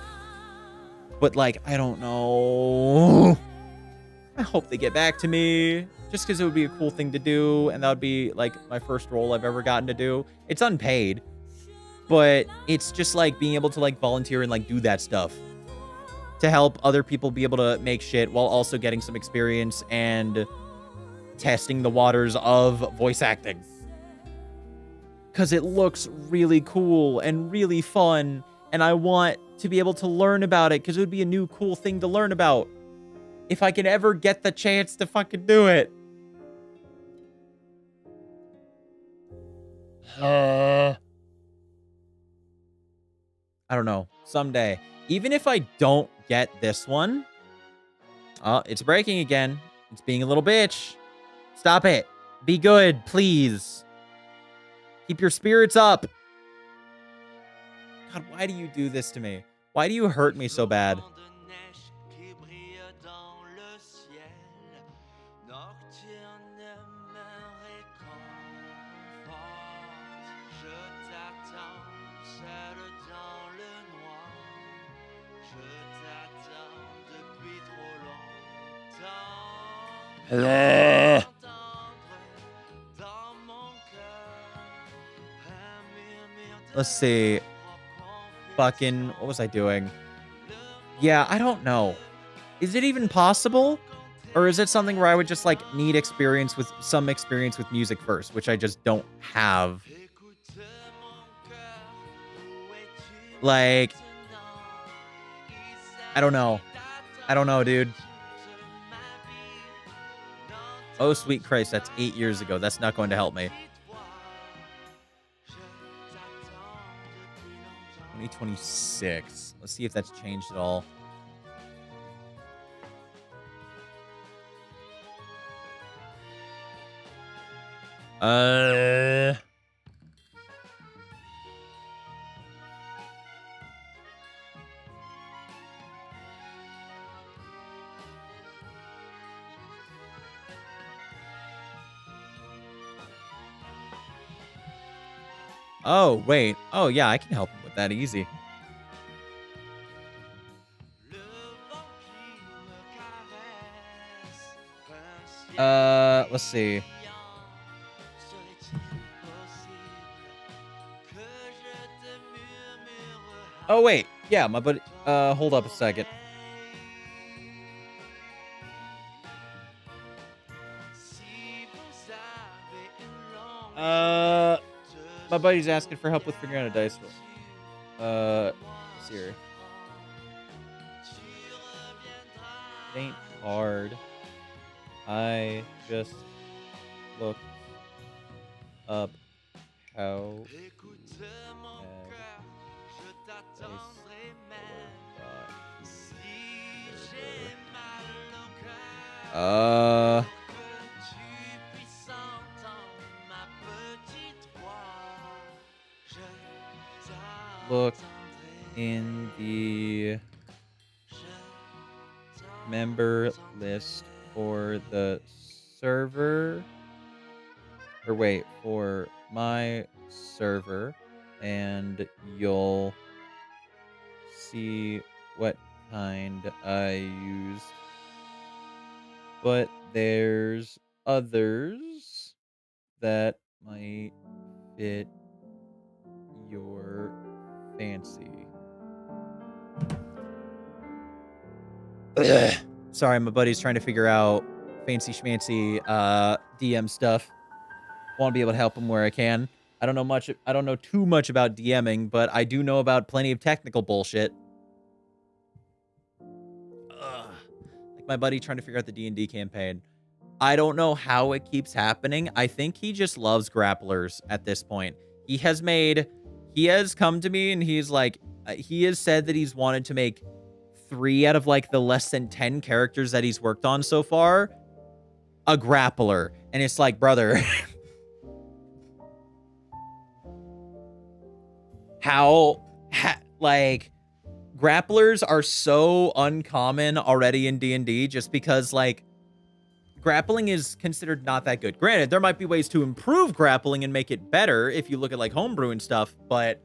But, like, I don't know. I hope they get back to me. Just because it would be a cool thing to do. And that would be, like, my first role I've ever gotten to do. It's unpaid. But it's just, like, being able to, like, volunteer and, like, do that stuff. To help other people be able to make shit while also getting some experience and testing the waters of voice acting. Because it looks really cool and really fun. And I want to be able to learn about it. Because it would be a new cool thing to learn about. If I can ever get the chance to fucking do it. I don't know. Someday. Even if I don't get this one. Oh, it's breaking again. It's being a little bitch. Stop it. Be good, please. Keep your spirits up. God, why do you do this to me? Why do you hurt me so bad? Let's see. Fucking, what was I doing? Yeah, I don't know. Is it even possible? Or is it something where I would just, like, need experience with some experience with music first, which I just don't have? Like, I don't know. I don't know, dude. Oh, sweet Christ, that's 8 years ago. That's not going to help me. 2026. Let's see if that's changed at all. Oh, wait. Oh, yeah, I can help him with that easy. Let's see. Oh, wait. Yeah, my buddy. Hold up a second. My buddy's asking for help with figuring out a dice roll. Siri. It ain't hard. I just looked up how to add dice roller bot to server. look in the member list for the server, or wait, for my server, and you'll see what kind I use. But there's others that might fit your fancy. Ugh. Sorry, my buddy's trying to figure out fancy schmancy DM stuff. Want to be able to help him where I can. I don't know too much about DMing, but I do know about plenty of technical bullshit. Ugh. Like my buddy trying to figure out the D&D campaign. I don't know how it keeps happening. I think he just loves grapplers at this point. He has come to me and he's like, he has said that he's wanted to make 3 out of like the less than 10 characters that he's worked on so far a grappler. And it's like, brother, like grapplers are so uncommon already in D&D just because like grappling is considered not that good. Granted, there might be ways to improve grappling and make it better if you look at like homebrew and stuff, but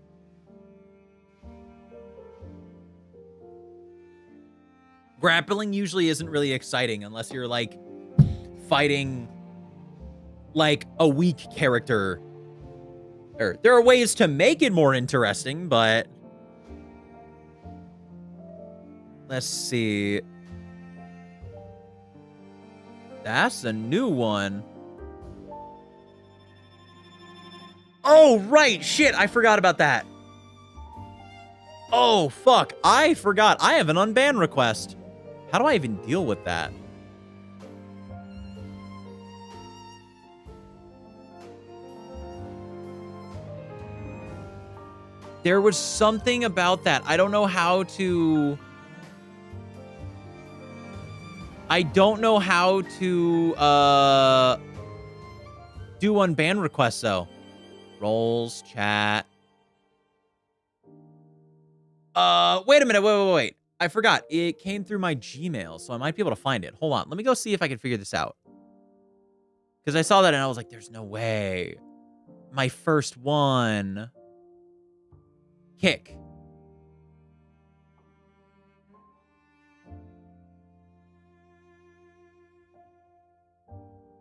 grappling usually isn't really exciting unless you're like fighting like a weak character. Or there are ways to make it more interesting, but let's see. That's a new one. Oh, right. Shit, I forgot about that. Oh, fuck. I forgot. I have an unban request. How do I even deal with that? There was something about that. I don't know how to... do unban requests, though. Roles, chat. Wait a minute. Wait. I forgot. It came through my Gmail, so I might be able to find it. Hold on. Let me go see if I can figure this out. Because I saw that and I was like, there's no way. My first one. Kick.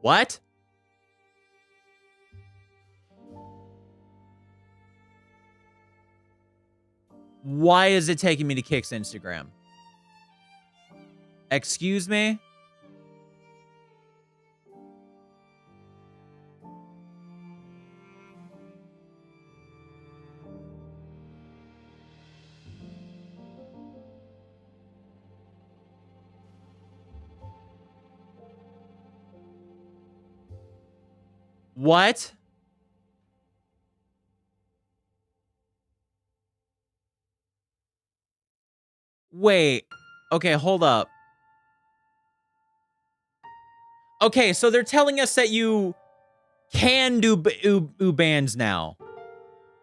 What? Why is it taking me to Kick's Instagram? Excuse me? What? Wait. Okay, hold up. Okay, so they're telling us that you can do bans now.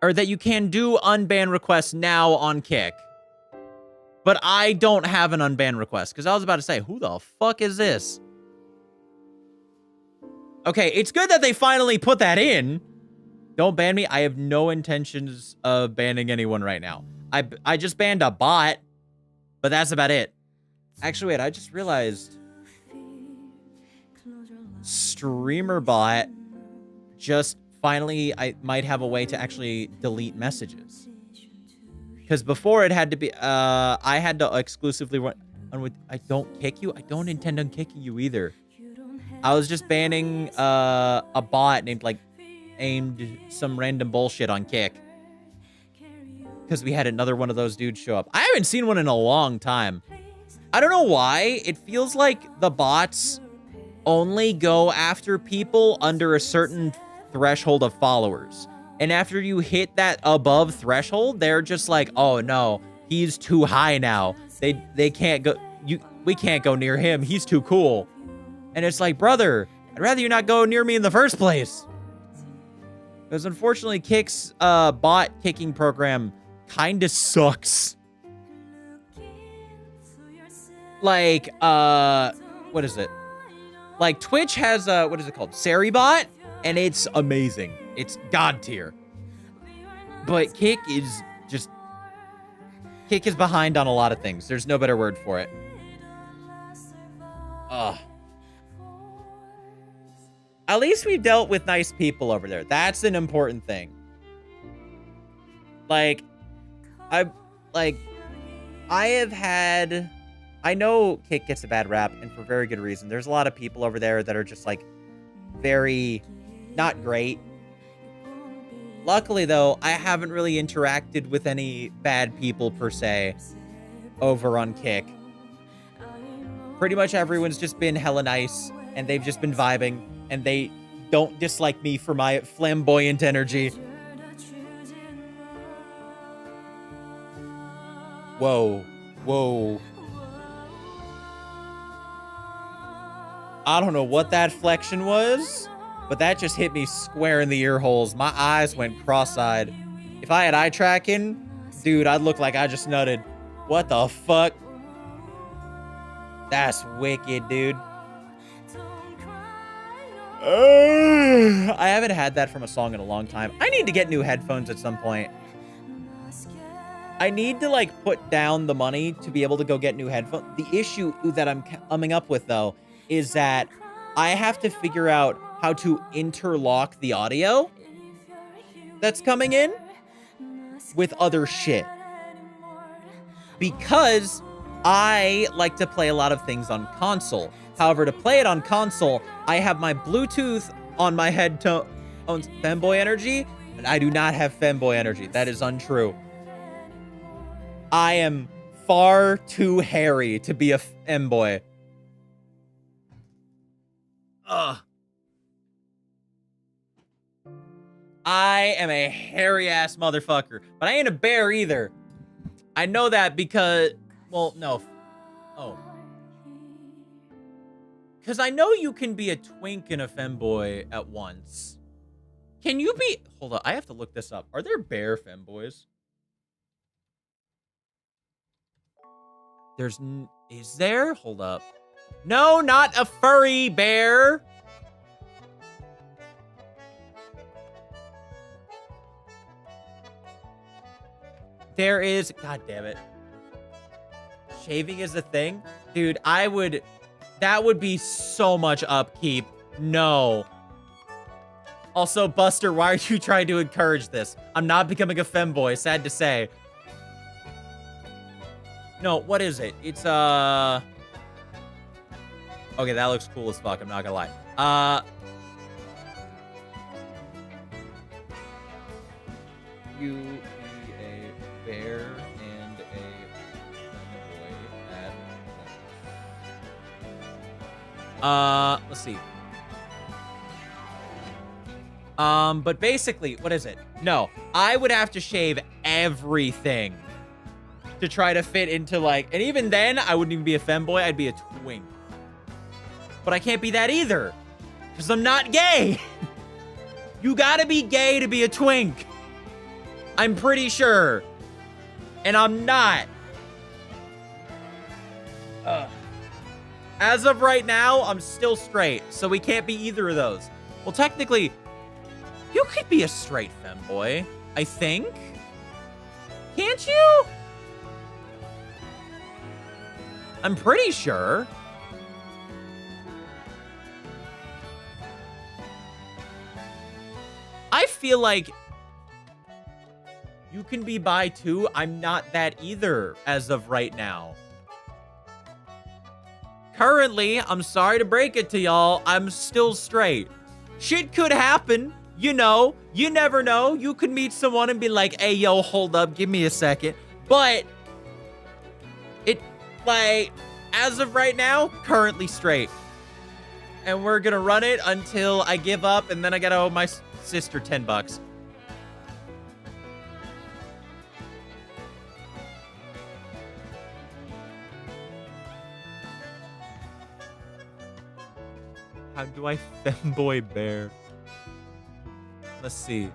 Or that you can do unban requests now on Kick. But I don't have an unban request. Because I was about to say, who the fuck is this? Okay, it's good that they finally put that in. Don't ban me. I have no intentions of banning anyone right now. I just banned a bot. But that's about it. Actually, wait, I just realized streamer bot just finally I might have a way to actually delete messages. Because before it had to be I had to exclusively run with I don't kick you. I don't intend on kicking you either. I was just banning a bot aimed some random bullshit on Kick. Because we had another one of those dudes show up. I haven't seen one in a long time. I don't know why. It feels like the bots only go after people under a certain threshold of followers. And after you hit that above threshold, they're just like, oh no, he's too high now. They can't go, we can't go near him. He's too cool. And it's like, brother, I'd rather you not go near me in the first place. Because unfortunately, Kick's bot kicking program kind of sucks. Like, what is it? Like, Twitch has, what is it called? Seribot, and it's amazing. It's god tier. But Kick is just... Kick is behind on a lot of things. There's no better word for it. Ugh. At least we've dealt with nice people over there. That's an important thing. Like, I have had... I know Kick gets a bad rap, and for very good reason. There's a lot of people over there that are just, like, very not great. Luckily, though, I haven't really interacted with any bad people, per se, over on Kick. Pretty much everyone's just been hella nice, and they've just been vibing, and they don't dislike me for my flamboyant energy. Whoa. Whoa. I don't know what that flexion was, but that just hit me square in the ear holes. My eyes went cross-eyed. If I had eye tracking, dude, I'd look like I just nutted. What the fuck? That's wicked, dude. I haven't had that from a song in a long time. I need to get new headphones at some point. I need to, like, put down the money to be able to go get new headphones. The issue that I'm coming up with, though, is that I have to figure out how to interlock the audio that's coming in with other shit. Because I like to play a lot of things on console. However, to play it on console, I have my Bluetooth on my headphones, femboy energy, and I do not have femboy energy. That is untrue. I am far too hairy to be a femboy. Ugh. I am a hairy-ass motherfucker. But I ain't a bear either. I know that because... Well, no. Oh. Because I know you can be a twink and a femboy at once. Can you be... Hold on, I have to look this up. Are there bear femboys? There's... Is there? Hold up. No, not a furry bear. There is... God damn it. Shaving is a thing? Dude, I would... That would be so much upkeep. No. Also, Buster, why are you trying to encourage this? I'm not becoming a femboy, sad to say. No, what is it? It's, Okay, that looks cool as fuck, I'm not gonna lie. You be a bear and a femboy at once. Let's see. But basically, what is it? No, I would have to shave everything to try to fit into, like, and even then, I wouldn't even be a femboy, I'd be a twink. But I can't be that either, because I'm not gay. You gotta be gay to be a twink. I'm pretty sure. And I'm not. As of right now, I'm still straight, so we can't be either of those. Well, technically, you could be a straight femboy, I think. Can't you? I'm pretty sure. I feel like you can be bi too. I'm not that either as of right now. Currently, I'm sorry to break it to y'all, I'm still straight. Shit could happen, you know. You never know. You could meet someone and be like, hey, yo, hold up, give me a second. But it, like, as of right now, currently straight. And we're gonna run it until I give up, and then I gotta owe my sister $10. How do I femboy bear? Let's see.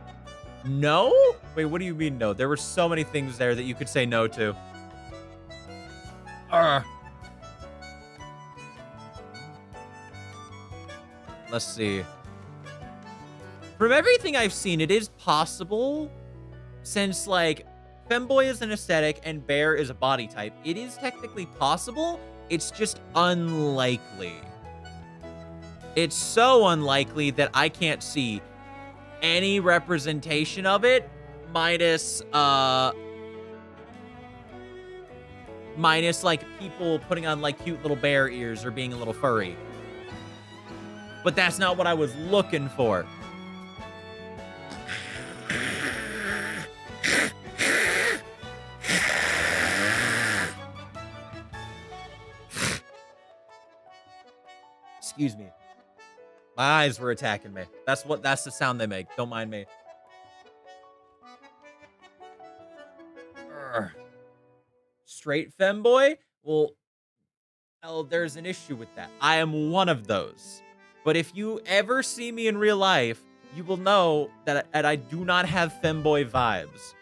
No? Wait, what do you mean no? There were so many things there that you could say no to. Urgh. Let's see. From everything I've seen, it is possible, since, like, femboy is an aesthetic and bear is a body type, it is technically possible. It's just unlikely. It's so unlikely that I can't see any representation of it, minus, like, people putting on, like, cute little bear ears or being a little furry. But that's not what I was looking for. Excuse me. My eyes were attacking me. That's the sound they make. Don't mind me. Urgh. Straight femboy? Well, there's an issue with that. I am one of those. But if you ever see me in real life, you will know that I do not have femboy vibes.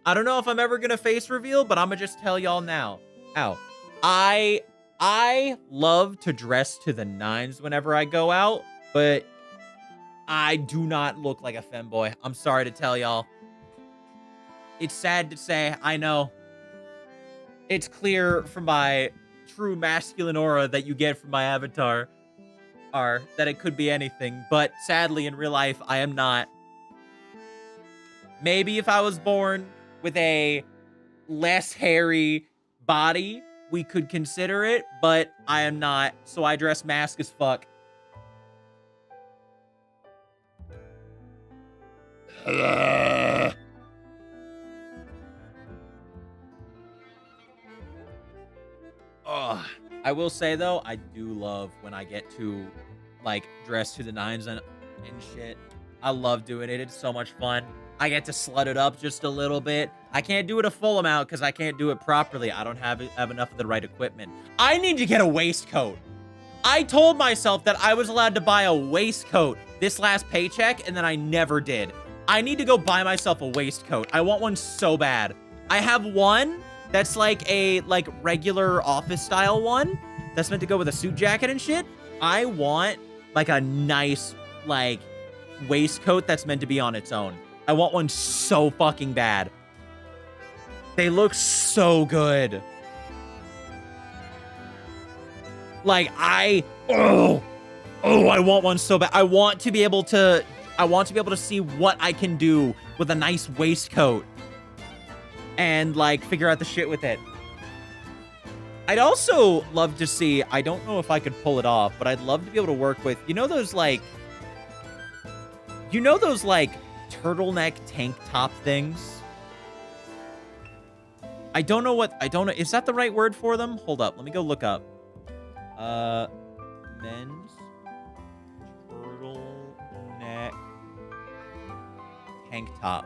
I don't know if I'm ever gonna face reveal, but I'm gonna just tell y'all now. Ow. I love to dress to the nines whenever I go out, but I do not look like a femboy. I'm sorry to tell y'all. It's sad to say, I know. It's clear from my true masculine aura that you get from my avatar that it could be anything, but sadly in real life, I am not. Maybe if I was born with a less hairy body, we could consider it, but I am not, so I dress mask as fuck. I will say, though, I do love when I get to, like, dress to the nines and shit. I love doing it. It's so much fun. I get to slut it up just a little bit. I can't do it a full amount because I can't do it properly. I don't have enough of the right equipment. I need to get a waistcoat. I told myself that I was allowed to buy a waistcoat this last paycheck, and then I never did. I need to go buy myself a waistcoat. I want one so bad. I have one that's like a regular office style one that's meant to go with a suit jacket and shit. I want like a nice like waistcoat that's meant to be on its own. I want one so fucking bad. They look so good. Like I want one so bad. I want to be able to see what I can do with a nice waistcoat and like figure out the shit with it. I'd also love to see, I don't know if I could pull it off, but I'd love to be able to work with, you know those turtleneck tank top things? I don't know, is that the right word for them? Hold up, let me go look up. Men's turtleneck tank top.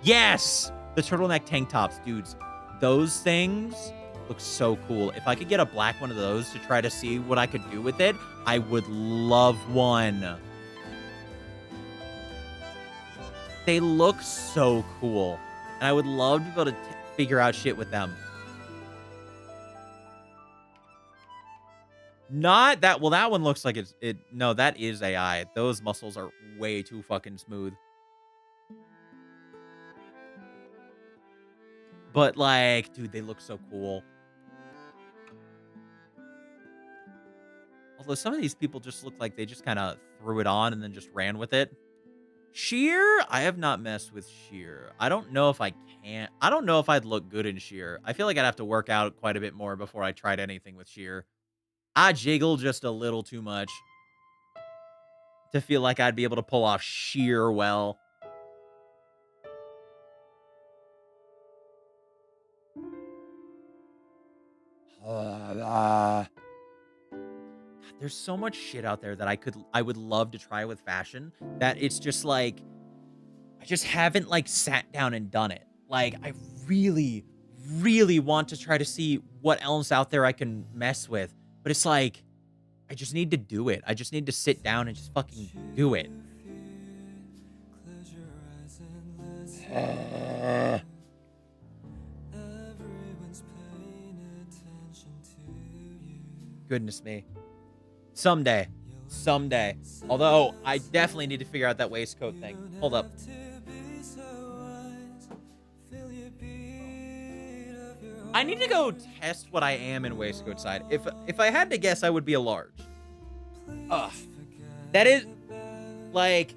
Yes! The turtleneck tank tops, dudes. Those things look so cool. If I could get a black one of those to try to see what I could do with it, I would love one. They look so cool. And I would love to be able to figure out shit with them. Not that, well, that one looks like no, that is AI. Those muscles are way too fucking smooth. But like, dude, they look so cool. Although some of these people just look like they just kind of threw it on and then just ran with it. Sheer? I have not messed with sheer. I don't know if I can. I don't know if I'd look good in sheer. I feel like I'd have to work out quite a bit more before I tried anything with sheer. I jiggle just a little too much to feel like I'd be able to pull off sheer well. There's so much shit out there that I would love to try with fashion that it's just like, I just haven't like sat down and done it. Like I really, really want to try to see what else out there I can mess with. But it's like, I just need to do it. I just need to sit down and just fucking do it. Goodness me. Someday. Someday. Although, I definitely need to figure out that waistcoat thing. Hold up. I need to go test what I am in waistcoat side. If I had to guess, I would be a large. Ugh. That is, like,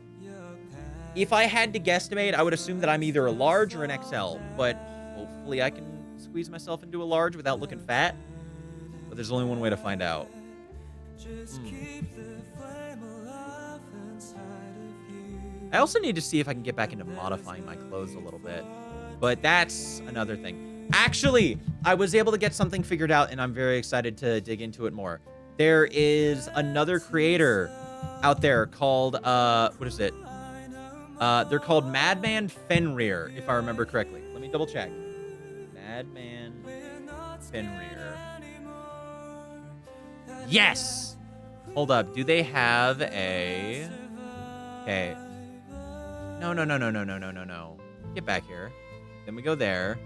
if I had to guesstimate, I would assume that I'm either a large or an XL. But hopefully I can squeeze myself into a large without looking fat. But there's only one way to find out. I also need to see if I can get back into modifying my clothes a little bit. But that's another thing. Actually, I was able to get something figured out, and I'm very excited to dig into it more. There is another creator out there called, what is it? They're called Madman Fenrir, if I remember correctly. Let me double check. Madman Fenrir. Yes! Hold up. Do they have a... Okay. No. Get back here. Then we go there.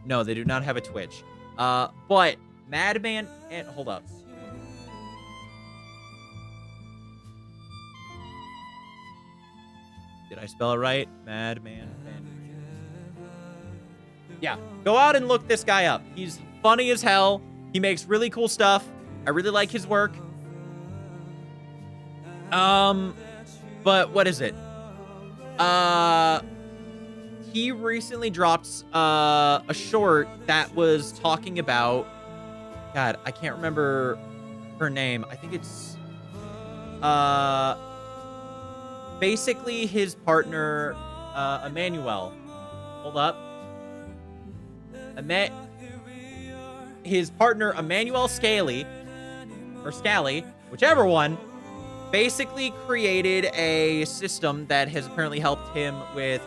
No, they do not have a Twitch. But Madman and... Hold up. Did I spell it right? Madman Fenrir. Yeah. Go out and look this guy up. He's funny as hell. He makes really cool stuff. I really like his work. But what is it? He recently dropped a short that was talking about, God, I can't remember her name. I think it's basically his partner Emmanuel. Hold up. His partner Emmanuel Scally, or Scally, whichever one, basically created a system that has apparently helped him with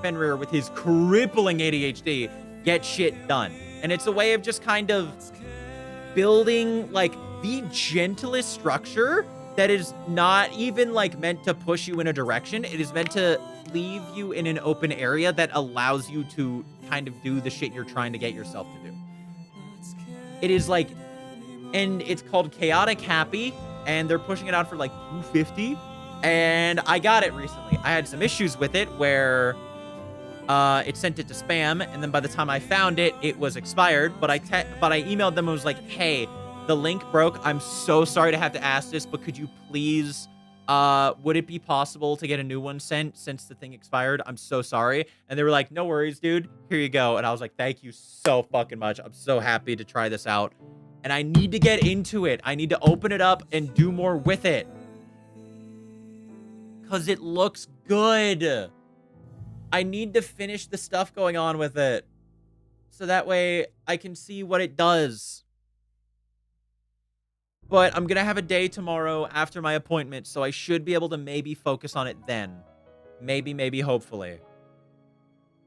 Fenrir with his crippling ADHD get shit done. And it's a way of just kind of building like the gentlest structure that is not even like meant to push you in a direction. It is meant to leave you in an open area that allows you to kind of do the shit you're trying to get yourself to do. It is like, and it's called Chaotic Happy, and they're pushing it out for like $250. And I got it recently. I had some issues with it where it sent it to spam, and then by the time I found it, it was expired. But I emailed them and was like, hey, the link broke. I'm so sorry to have to ask this, but could you please, would it be possible to get a new one sent since the thing expired? I'm so sorry. And they were like, no worries, dude. Here you go. And I was like, thank you so fucking much. I'm so happy to try this out. And I need to get into it. I need to open it up and do more with it. Because it looks good. I need to finish the stuff going on with it. So that way I can see what it does. But I'm going to have a day tomorrow after my appointment, so I should be able to maybe focus on it then. Maybe, hopefully.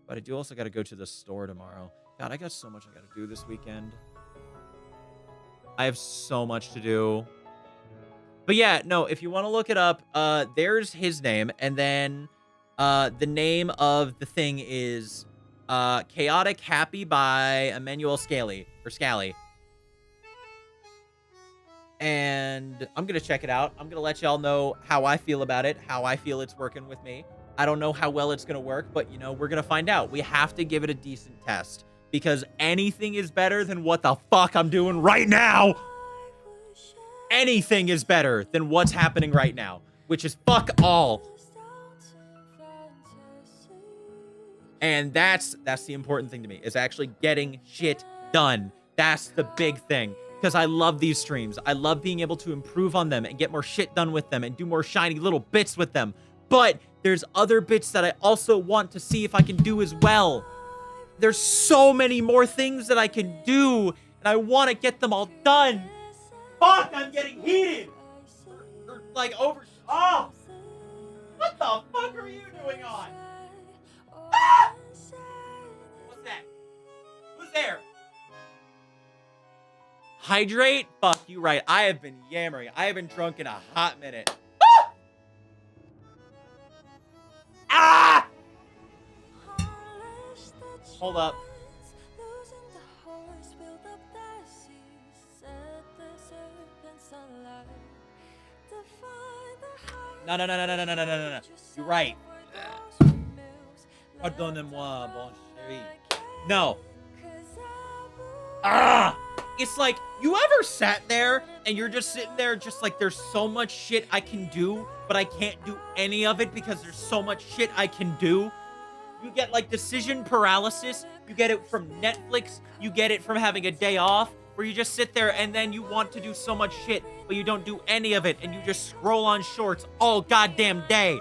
But I do also got to go to the store tomorrow. God, I got so much I got to do this weekend. I have so much to do. But yeah, no, if you want to look it up, there's his name. And then the name of the thing is Chaotic Happy by Emmanuel Scally. Or Scally. And I'm going to check it out. I'm going to let y'all know how I feel about it, how I feel it's working with me. I don't know how well it's going to work, but, you know, we're going to find out. We have to give it a decent test because anything is better than what the fuck I'm doing right now. Anything is better than what's happening right now, which is fuck all. And that's the important thing to me, is actually getting shit done. That's the big thing. Because I love these streams. I love being able to improve on them and get more shit done with them and do more shiny little bits with them. But there's other bits that I also want to see if I can do as well. There's so many more things that I can do, and I want to get them all done. Fuck, I'm getting heated. Or like over... Oh! What the fuck are you doing on? Ah! What's that? Who's there? Hydrate? Fuck, you right. I have been yammering. I haven't drunk in a hot minute. Ah! Ah! Hold up. No, no, no, no, no, no, no, no, no, no. You're right. Pardonnez-moi, bon chéri. No. Ah! It's like, you ever sat there and you're just sitting there just like, there's so much shit I can do, but I can't do any of it because there's so much shit I can do? You get like decision paralysis. You get it from Netflix. You get it from having a day off where you just sit there and then you want to do so much shit, but you don't do any of it and you just scroll on shorts all goddamn day.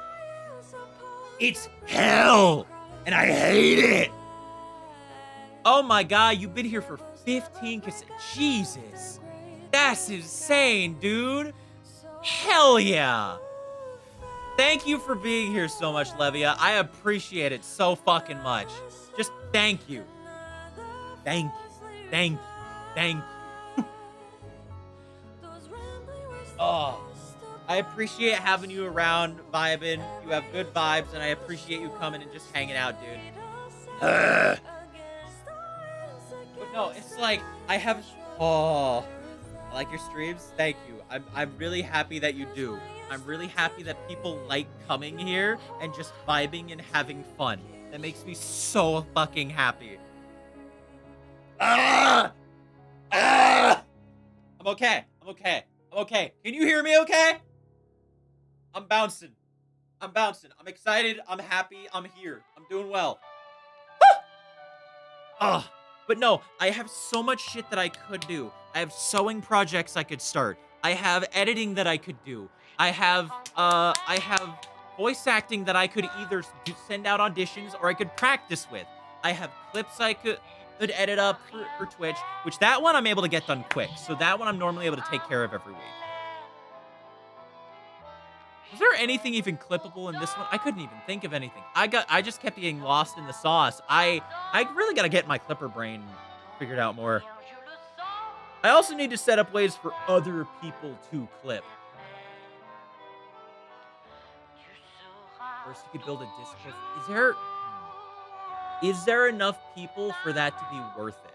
It's hell and I hate it. Oh my God, you've been here for 15 Jesus. That's insane, dude. Hell yeah. Thank you for being here so much, Levia. I appreciate it so fucking much. Just thank you. Thank you. Thank you. Thank you. Oh, I appreciate having you around, vibing. You have good vibes, and I appreciate you coming and just hanging out, dude. But no, it's like, I have... Oh, I like your streams. Thank you. I'm really happy that you do. I'm really happy that people like coming here and just vibing and having fun. That makes me so fucking happy. Ah! Ah! I'm okay. I'm okay. I'm okay. Can you hear me okay? I'm bouncing. I'm bouncing. I'm excited. I'm happy. I'm here. I'm doing well. Ugh. But no, I have so much shit that I could do. I have sewing projects I could start. I have editing that I could do. I have voice acting that I could either send out auditions or I could practice with. I have clips I could edit up for Twitch, which that one I'm able to get done quick. So that one I'm normally able to take care of every week. Is there anything even clippable in this one? I couldn't even think of anything. I just kept getting lost in the sauce. I really gotta get my clipper brain figured out more. I also need to set up ways for other people to clip. First, you could build a Discord. Is there enough people for that to be worth it?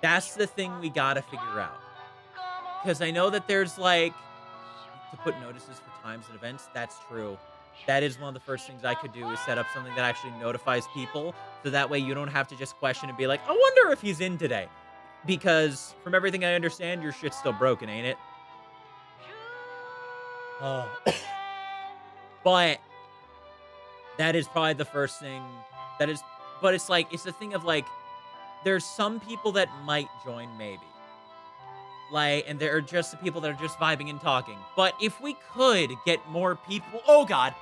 That's the thing we gotta figure out. Because I know that there's like, to put notices for times and events, that's true. That is one of the first things I could do is set up something that actually notifies people. So that way you don't have to just question and be like, I wonder if he's in today. Because from everything I understand, your shit's still broken, ain't it? But that is probably the first thing that is, but it's like, it's the thing of like, there's some people that might join maybe. Like, and there are just the people that are just vibing and talking. But if we could get more people, oh God,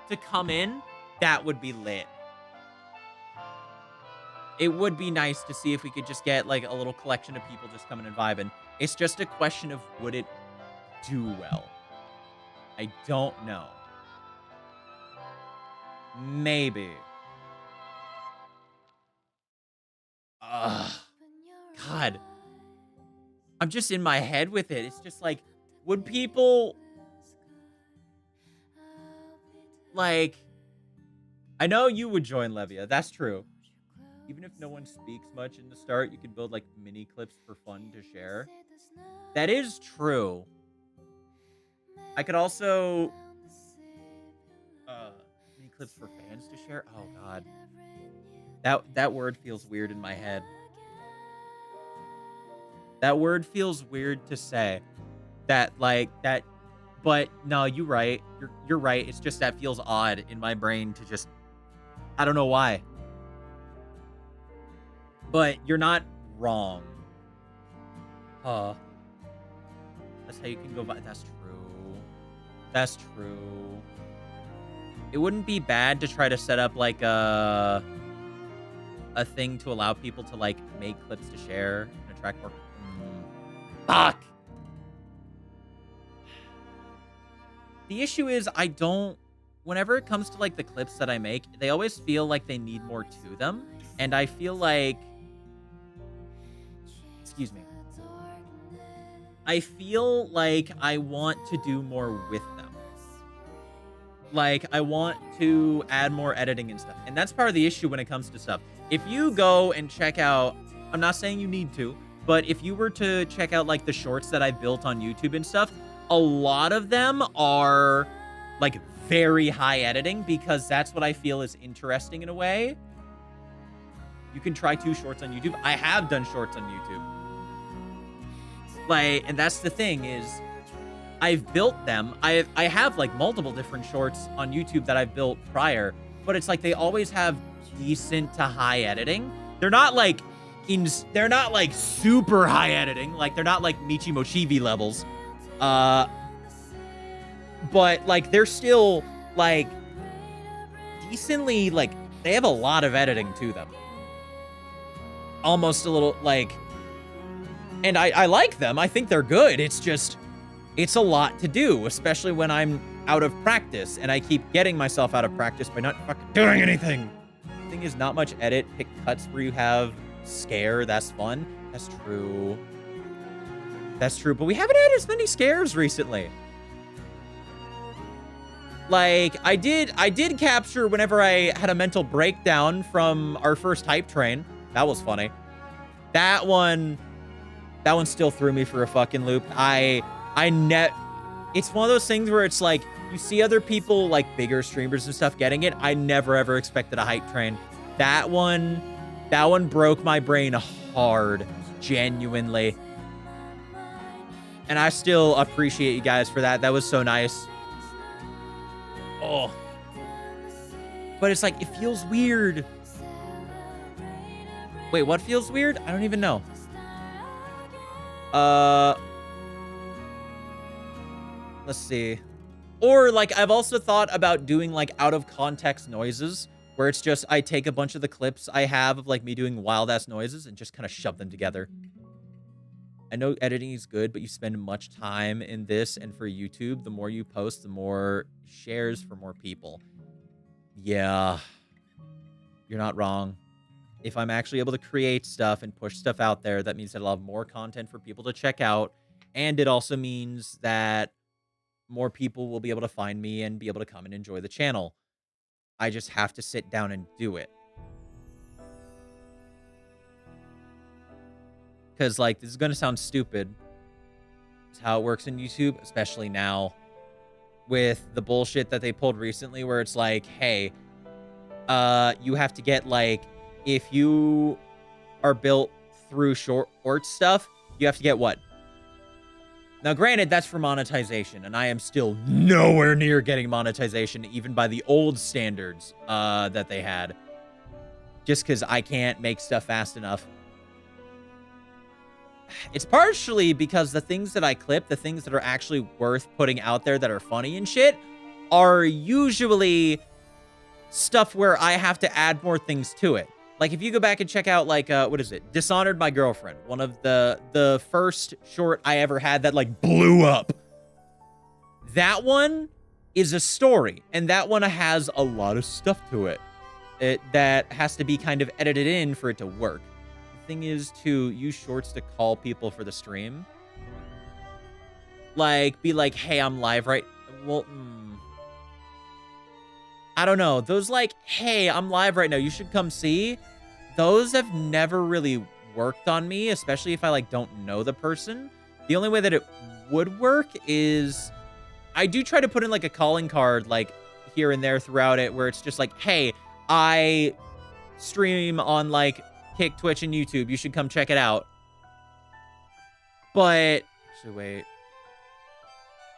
to come in, that would be lit. It would be nice to see if we could just get like a little collection of people just coming and vibing. It's just a question of would it do well? I don't know. Maybe. God. I'm just in my head with it. It's just like, would people... Like... I know you would join Levia. That's true. Even if no one speaks much in the start, you could build like mini clips for fun to share. That is true. I could also... mini clips for fans to share? Oh, God. That word feels weird in my head. That word feels weird to say. That, like, that... But, no, you're right. You're right. It's just that feels odd in my brain to just... I don't know why. But you're not wrong. That's how you can go by. That's true. That's true. It wouldn't be bad to try to set up, like, a thing to allow people to, like, make clips to share and attract more... Fuck! The issue is, I don't... Whenever it comes to, like, the clips that I make, they always feel like they need more to them. And I feel like... Excuse me. I feel like I want to do more with them. Like, I want to add more editing and stuff. And that's part of the issue when it comes to stuff. If you go and check out, I'm not saying you need to, but if you were to check out like the shorts that I built on YouTube and stuff, a lot of them are like very high editing because that's what I feel is interesting in a way. You can try 2 shorts on YouTube. I have done shorts on YouTube. Like, and that's the thing is I've built them. I have like multiple different shorts on YouTube that I've built prior, but it's like they always have decent to high editing. They're not like super high editing. Like they're not like Michi Mochibi levels. But like they're still like decently, like they have a lot of editing to them. Almost a little like, and I like them. I think they're good. It's just, it's a lot to do, especially when I'm out of practice and I keep getting myself out of practice by not fucking doing anything. The thing is, not much edit. Pick cuts where you have scare. That's fun. That's true. That's true. But we haven't had as many scares recently. Like, I did capture whenever I had a mental breakdown from our first hype train. That was funny. That one still threw me for a fucking loop. It's one of those things where it's like, you see other people, like bigger streamers and stuff getting it. I never ever expected a hype train. That one broke my brain hard, genuinely. And I still appreciate you guys for that. That was so nice. Oh. But it's like, it feels weird. Wait, what feels weird? I don't even know. Let's see. Or like, I've also thought about doing like out of context noises where it's just, I take a bunch of the clips I have of like me doing wild ass noises and just kind of shove them together. I know editing is good, but you spend much time in this, and for YouTube, the more you post, the more shares for more people. Yeah. You're not wrong. If I'm actually able to create stuff and push stuff out there, that means that I'll have more content for people to check out. And it also means that more people will be able to find me and be able to come and enjoy the channel. I just have to sit down and do it. Because, like, this is going to sound stupid. It's how it works in YouTube, especially now. With the bullshit that they pulled recently where it's like, hey, you have to get, like, if you are built through short stuff, you have to get what? Now, granted, that's for monetization, and I am still nowhere near getting monetization, even by the old standards that they had. Just because I can't make stuff fast enough. It's partially because the things that I clip, the things that are actually worth putting out there that are funny and shit, are usually stuff where I have to add more things to it. Like, if you go back and check out, like, what is it? Dishonored My Girlfriend. One of the first short I ever had that, like, blew up. That one is a story, and that one has a lot of stuff to it. That has to be kind of edited in for it to work. The thing is to use shorts to call people for the stream. Like, be like, hey, I'm live right... Well, I don't know. Those like, hey, I'm live right now, you should come see. Those have never really worked on me, especially if I like don't know the person. The only way that it would work is I do try to put in like a calling card like here and there throughout it where it's just like, hey, I stream on like Kick, Twitch, and YouTube. You should come check it out. But actually, wait.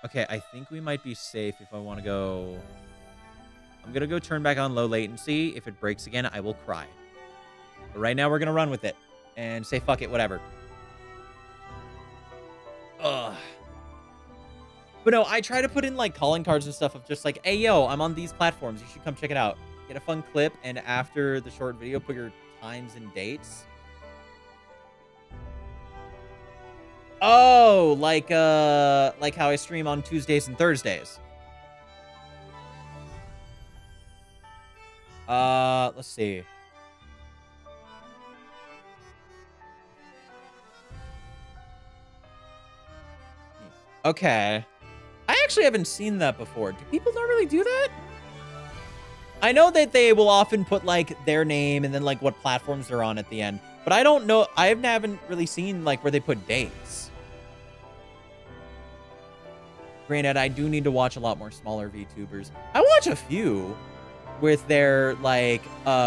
Okay, I think we might be safe if I want to go... I'm going to go turn back on low latency. If it breaks again, I will cry. But right now, we're going to run with it. And say, fuck it, whatever. Ugh. But no, I try to put in, like, calling cards and stuff of just like, hey, yo, I'm on these platforms. You should come check it out. Get a fun clip, and after the short video, put your times and dates. Oh, like how I stream on Tuesdays and Thursdays. Let's see. Okay. I actually haven't seen that before. Do people normally do that? I know that they will often put, like, their name and then, like, what platforms they're on at the end. But I don't know. I haven't really seen, like, where they put dates. Granted, I do need to watch a lot more smaller VTubers. I watch a few with their, like,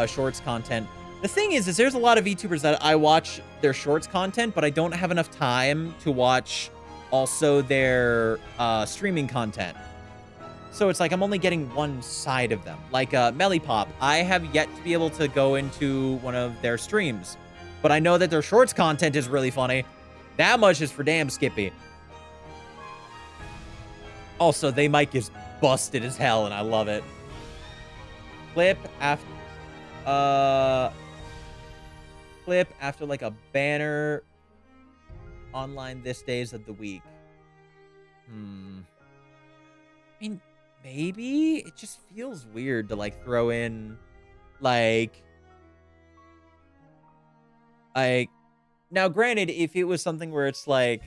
shorts content. The thing is there's a lot of VTubers that I watch their shorts content, but I don't have enough time to watch also their streaming content. So it's like I'm only getting one side of them. Like Melipop, I have yet to be able to go into one of their streams, but I know that their shorts content is really funny. That much is for damn Skippy. Also, they mic is busted as hell, and I love it. Clip after like a banner online this days of the week. I mean, maybe it just feels weird to like throw in like now granted, if it was something where it's like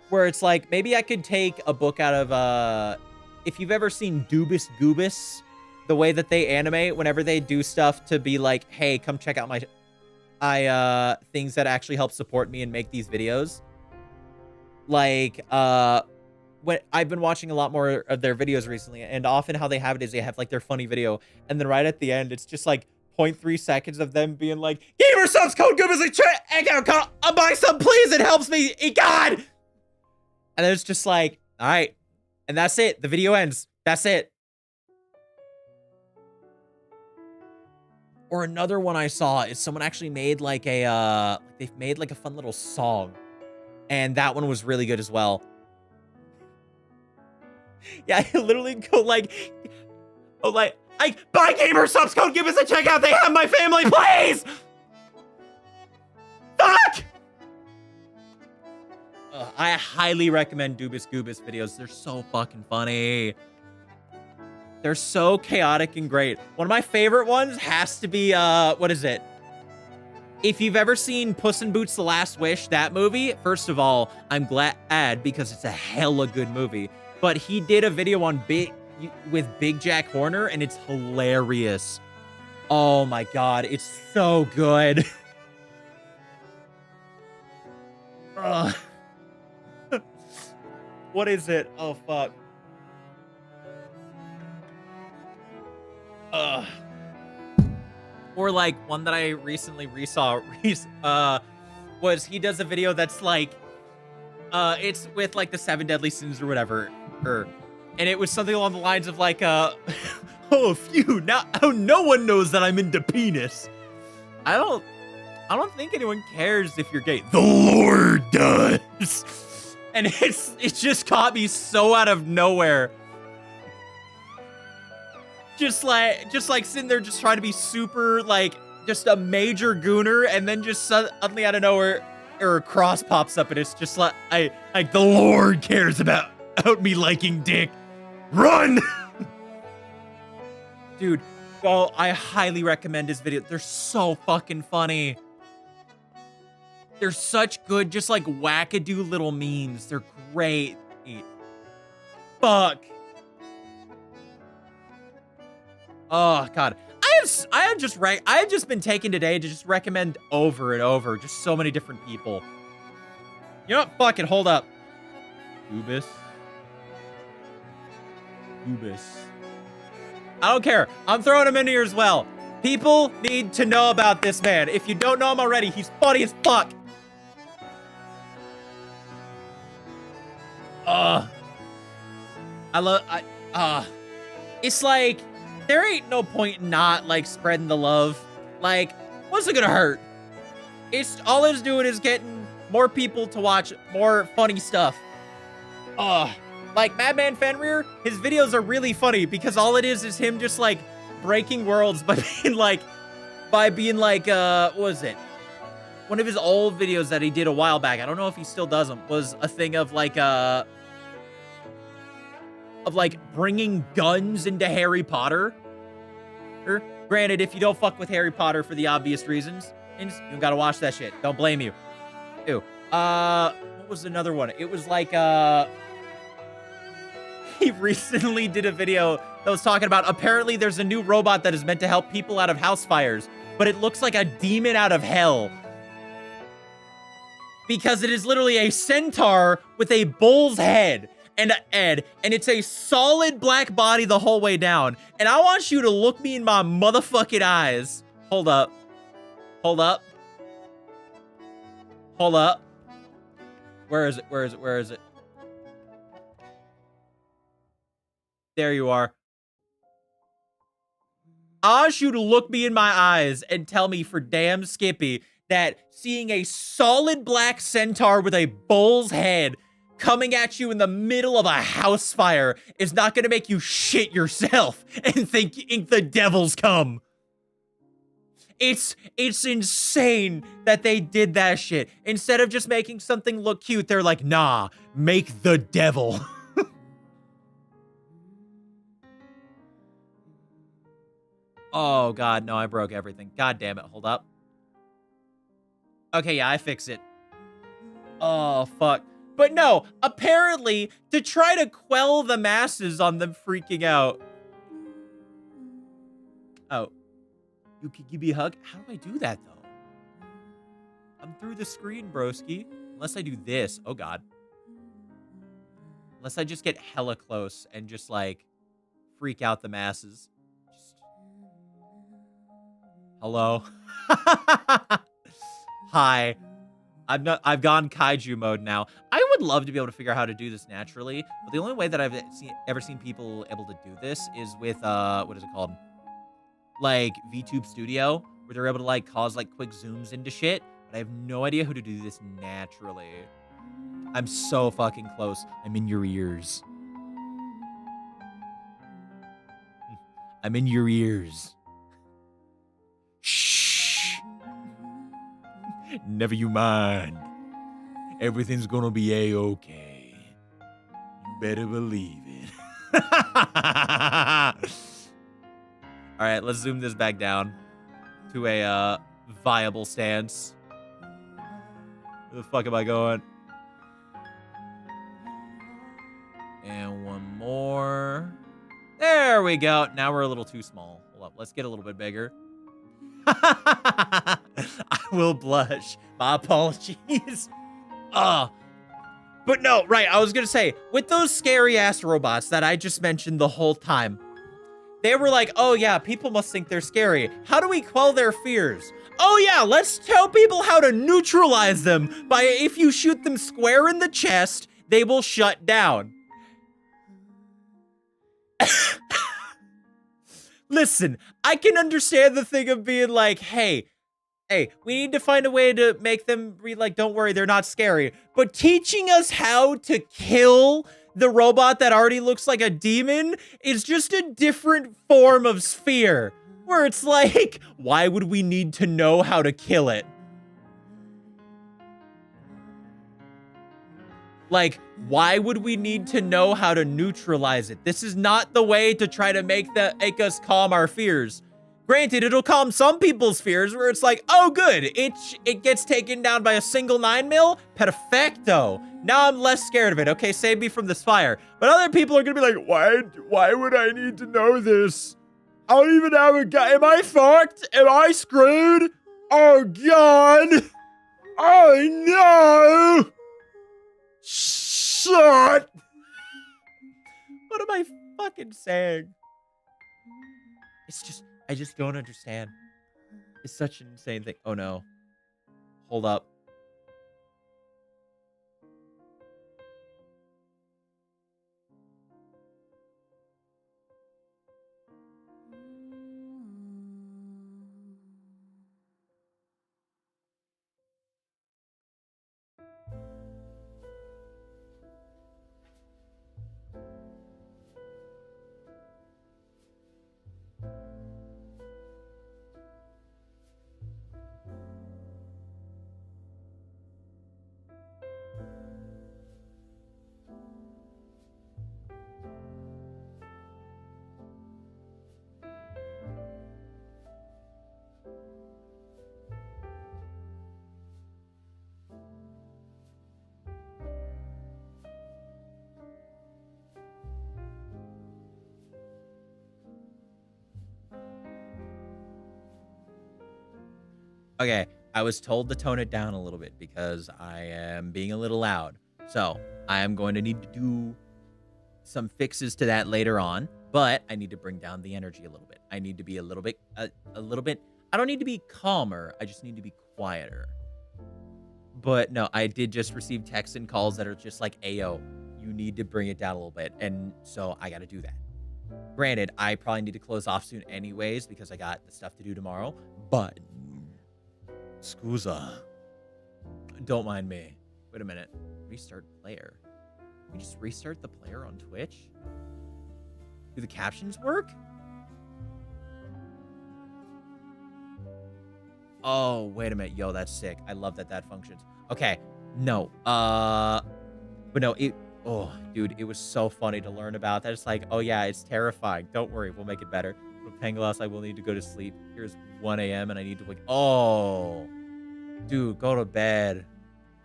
where it's like maybe I could take a book out of if you've ever seen Dubis Goobus, the way that they animate whenever they do stuff to be like, hey, come check out my things that actually help support me and make these videos. Like when I've been watching a lot more of their videos recently, and often how they have it is they have like their funny video, and then right at the end it's just like 0.3 seconds of them being like, gamer subs code Goobus, buy some please, it helps me, God. And then it's just like, all right. And that's it. The video ends. That's it. Or another one I saw is someone actually made like a, they've made like a fun little song. And that one was really good as well. Yeah, I literally go like, buy gamer subs code, give us a checkout. They have my family, please. Fuck. I highly recommend Dubis Goobus videos. They're so fucking funny. They're so chaotic and great. One of my favorite ones has to be, what is it? If you've ever seen Puss in Boots: The Last Wish, that movie, first of all, I'm glad because it's a hella good movie. But he did a video on with Big Jack Horner, and it's hilarious. Oh my God, it's so good. What is it? Oh, fuck. Or like one that I recently resaw was he does a video that's like it's with like the 7 deadly sins or whatever, and it was something along the lines of like oh phew, now no one knows that I'm into penis. I don't think anyone cares if you're gay. The Lord does. And it just caught me so out of nowhere. Just like sitting there just trying to be super like just a major gooner, and then just suddenly out of nowhere a cross pops up, and it's just like the Lord cares about me liking dick. Run. Dude, oh, I highly recommend his video. They're so fucking funny. They're such good, just like wackadoo little memes. They're great. Fuck. Oh God, I have just been taking today to just recommend over and over, just so many different people. You know what? Fuck it. Hold up. Goobus. I don't care. I'm throwing him in here as well. People need to know about this man. If you don't know him already, he's funny as fuck. It's like, there ain't no point in not, like, spreading the love. Like, what's it gonna hurt? All it's doing is getting more people to watch more funny stuff. Like, Madman Fenrir, his videos are really funny because all it is him just, like, breaking worlds by being like, what was it? One of his old videos that he did a while back, I don't know if he still does them, was a thing of, like, bringing guns into Harry Potter. Granted, if you don't fuck with Harry Potter for the obvious reasons, you gotta watch that shit. Don't blame you. Ew. What was another one? It was like, he recently did a video that was talking about apparently there's a new robot that is meant to help people out of house fires, but it looks like a demon out of hell. Because it is literally a centaur with a bull's head and and it's a solid black body the whole way down. And I want you to look me in my motherfucking eyes. Hold up. Hold up. Hold up. Where is it? Where is it? Where is it? There you are. I want you to look me in my eyes and tell me for damn Skippy that seeing a solid black centaur with a bull's head coming at you in the middle of a house fire is not going to make you shit yourself and think the devil's come. It's insane that they did that shit. Instead of just making something look cute, they're like, nah, make the devil. Oh, God, no, I broke everything. God damn it, hold up. Okay, yeah, I fix it. Oh, fuck. But no, apparently, to try to quell the masses on them freaking out. Oh. You can give me a hug? How do I do that, though? I'm through the screen, broski. Unless I do this. Oh, God. Unless I just get hella close and just, like, freak out the masses. Just... Hello? Hi. I've gone kaiju mode now. I would love to be able to figure out how to do this naturally, but the only way that I've ever seen people able to do this is with, what is it called? Like, VTube Studio, where they're able to, like, cause, like, quick zooms into shit, but I have no idea who to do this naturally. I'm so fucking close. I'm in your ears. I'm in your ears. Shh. Never you mind. Everything's gonna be a-okay. You better believe it. All right, let's zoom this back down to a viable stance. Where the fuck am I going? And one more. There we go. Now we're a little too small. Hold up. Let's get a little bit bigger. I will blush. My apologies. But no, right. I was going to say, with those scary ass robots that I just mentioned the whole time, they were like, oh yeah, people must think they're scary. How do we quell their fears? Oh yeah, let's tell people how to neutralize them by if you shoot them square in the chest, they will shut down. Listen, I can understand the thing of being like, hey, we need to find a way to make them be like, don't worry, they're not scary. But teaching us how to kill the robot that already looks like a demon is just a different form of fear. Where it's like, why would we need to know how to kill it? Like, why would we need to know how to neutralize it? This is not the way to try to make us calm our fears. Granted, it'll calm some people's fears where it's like, oh good, it gets taken down by a single 9mm. Perfecto. Now I'm less scared of it. Okay, save me from this fire. But other people are gonna be like, why would I need to know this? I don't even have a gun. Am I fucked? Am I screwed? Oh God. Oh no. Shut. What am I fucking saying? It's just, I just don't understand. It's such an insane thing. Oh no. Hold up. Okay, I was told to tone it down a little bit because I am being a little loud. So I am going to need to do some fixes to that later on, but I need to bring down the energy a little bit. I need to be a little bit, I don't need to be calmer. I just need to be quieter. But no, I did just receive texts and calls that are just like, Ayo, you need to bring it down a little bit. And so I got to do that. Granted, I probably need to close off soon anyways because I got the stuff to do tomorrow, but scusa. Don't mind me. Wait a minute. Restart player. We just restart the player on Twitch? Do the captions work? Oh, wait a minute. Yo, that's sick. I love that that functions. Okay. No. But no, oh, dude, it was so funny to learn about that. It's like, oh yeah, it's terrifying. Don't worry, we'll make it better. But Pangowolf, I will need to go to sleep. Here's 1 a.m. and I need to wake. Oh, dude, go to bed.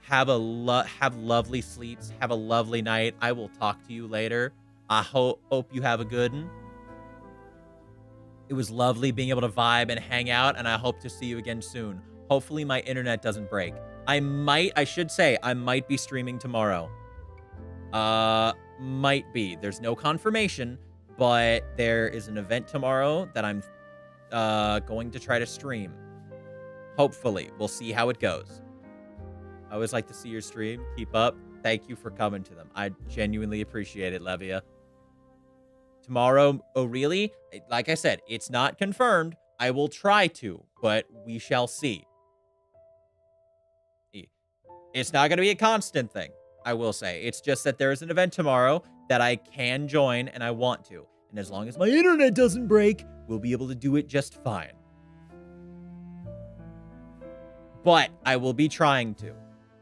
Have lovely sleeps. Have a lovely night. I will talk to you later. I hope you have a good one. It was lovely being able to vibe and hang out, and I hope to see you again soon. Hopefully my internet doesn't break. I should say, I might be streaming tomorrow. Might be. There's no confirmation, but there is an event tomorrow that I'm going to try to stream. Hopefully. We'll see how it goes. I always like to see your stream. Keep up. Thank you for coming to them. I genuinely appreciate it, Levia. Tomorrow, oh really? Like I said, it's not confirmed. I will try to, but we shall see. It's not going to be a constant thing, I will say. It's just that there is an event tomorrow that I can join and I want to. And as long as my internet doesn't break, we'll be able to do it just fine. But I will be trying to.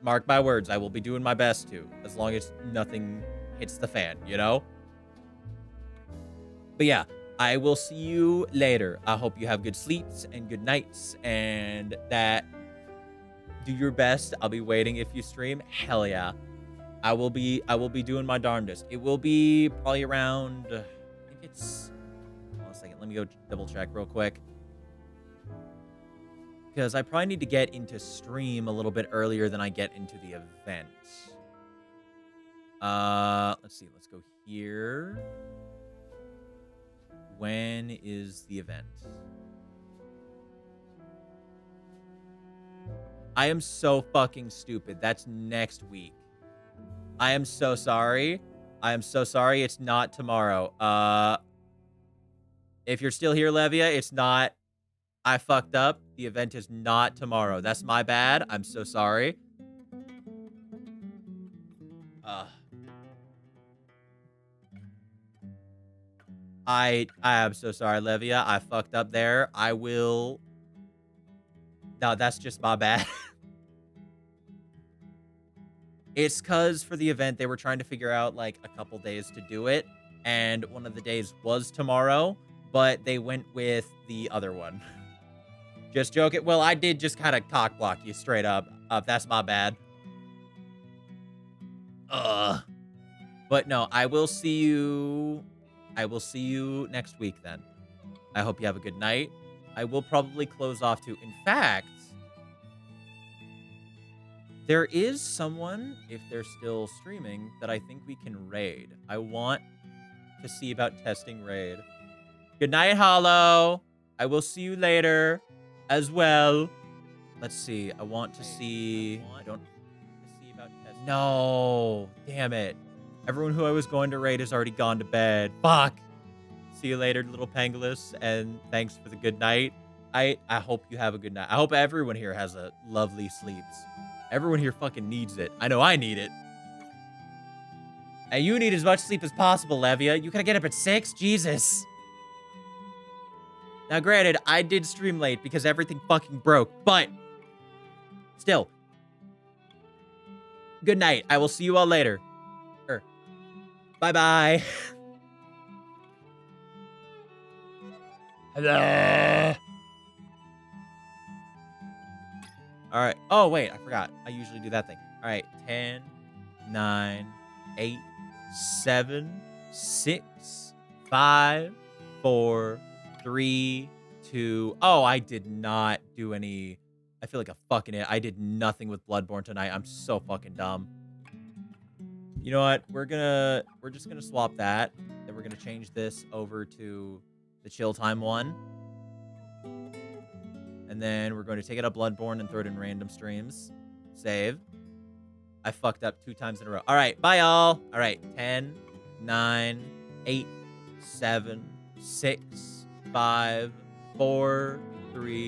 Mark my words, I will be doing my best to, as long as nothing hits the fan, you know? But yeah, I will see you later. I hope you have good sleeps and good nights and that do your best. I'll be waiting if you stream. Hell yeah. I will be doing my darndest. It will be probably around, I think it's, hold on a second. Let me go double check real quick. Because I probably need to get into stream a little bit earlier than I get into the event. Let's see. Let's go here. When is the event? I am so fucking stupid. That's next week. I am so sorry. I am so sorry. It's not tomorrow. If you're still here, Levia, it's not. I fucked up. The event is not tomorrow. That's my bad. I'm so sorry. I am so sorry, Levia. I fucked up there. I will. No, that's just my bad. It's because for the event, they were trying to figure out like a couple days to do it. And one of the days was tomorrow, but they went with the other one. Just joking. Well, I did just kind of cock block you straight up. That's my bad. But no, I will see you. I will see you next week then. I hope you have a good night. I will probably close off too. In fact, there is someone, if they're still streaming, that I think we can raid. I want to see about testing raid. Good night, Hollow. I will see you later as well. Let's see. I want to see. I don't see about testing. No, damn it. Everyone who I was going to raid has already gone to bed. Fuck. See you later, little Pangolus, and thanks for the good night. I hope you have a good night. I hope everyone here has a lovely sleeps. Everyone here fucking needs it. I know I need it. And you need as much sleep as possible, Levia. You gotta get up at 6? Jesus. Now, granted, I did stream late because everything fucking broke, but still. Good night. I will see you all later. Bye-bye. Hello. All right. Oh, wait. I forgot. I usually do that thing. All right. 10, 9, 8, 7, 6, 5, 4, 3, 2. Oh, I did not do any I feel like a fucking idiot. I did nothing with Bloodborne tonight. I'm so fucking dumb. You know what? We're just gonna swap that. Then we're gonna change this over to the chill time one. And then we're going to take it up Bloodborne and throw it in random streams. Save. I fucked up 2 times in a row. All right, bye y'all. All right, 10, 9, 8, 7, 6, 5, 4, 3.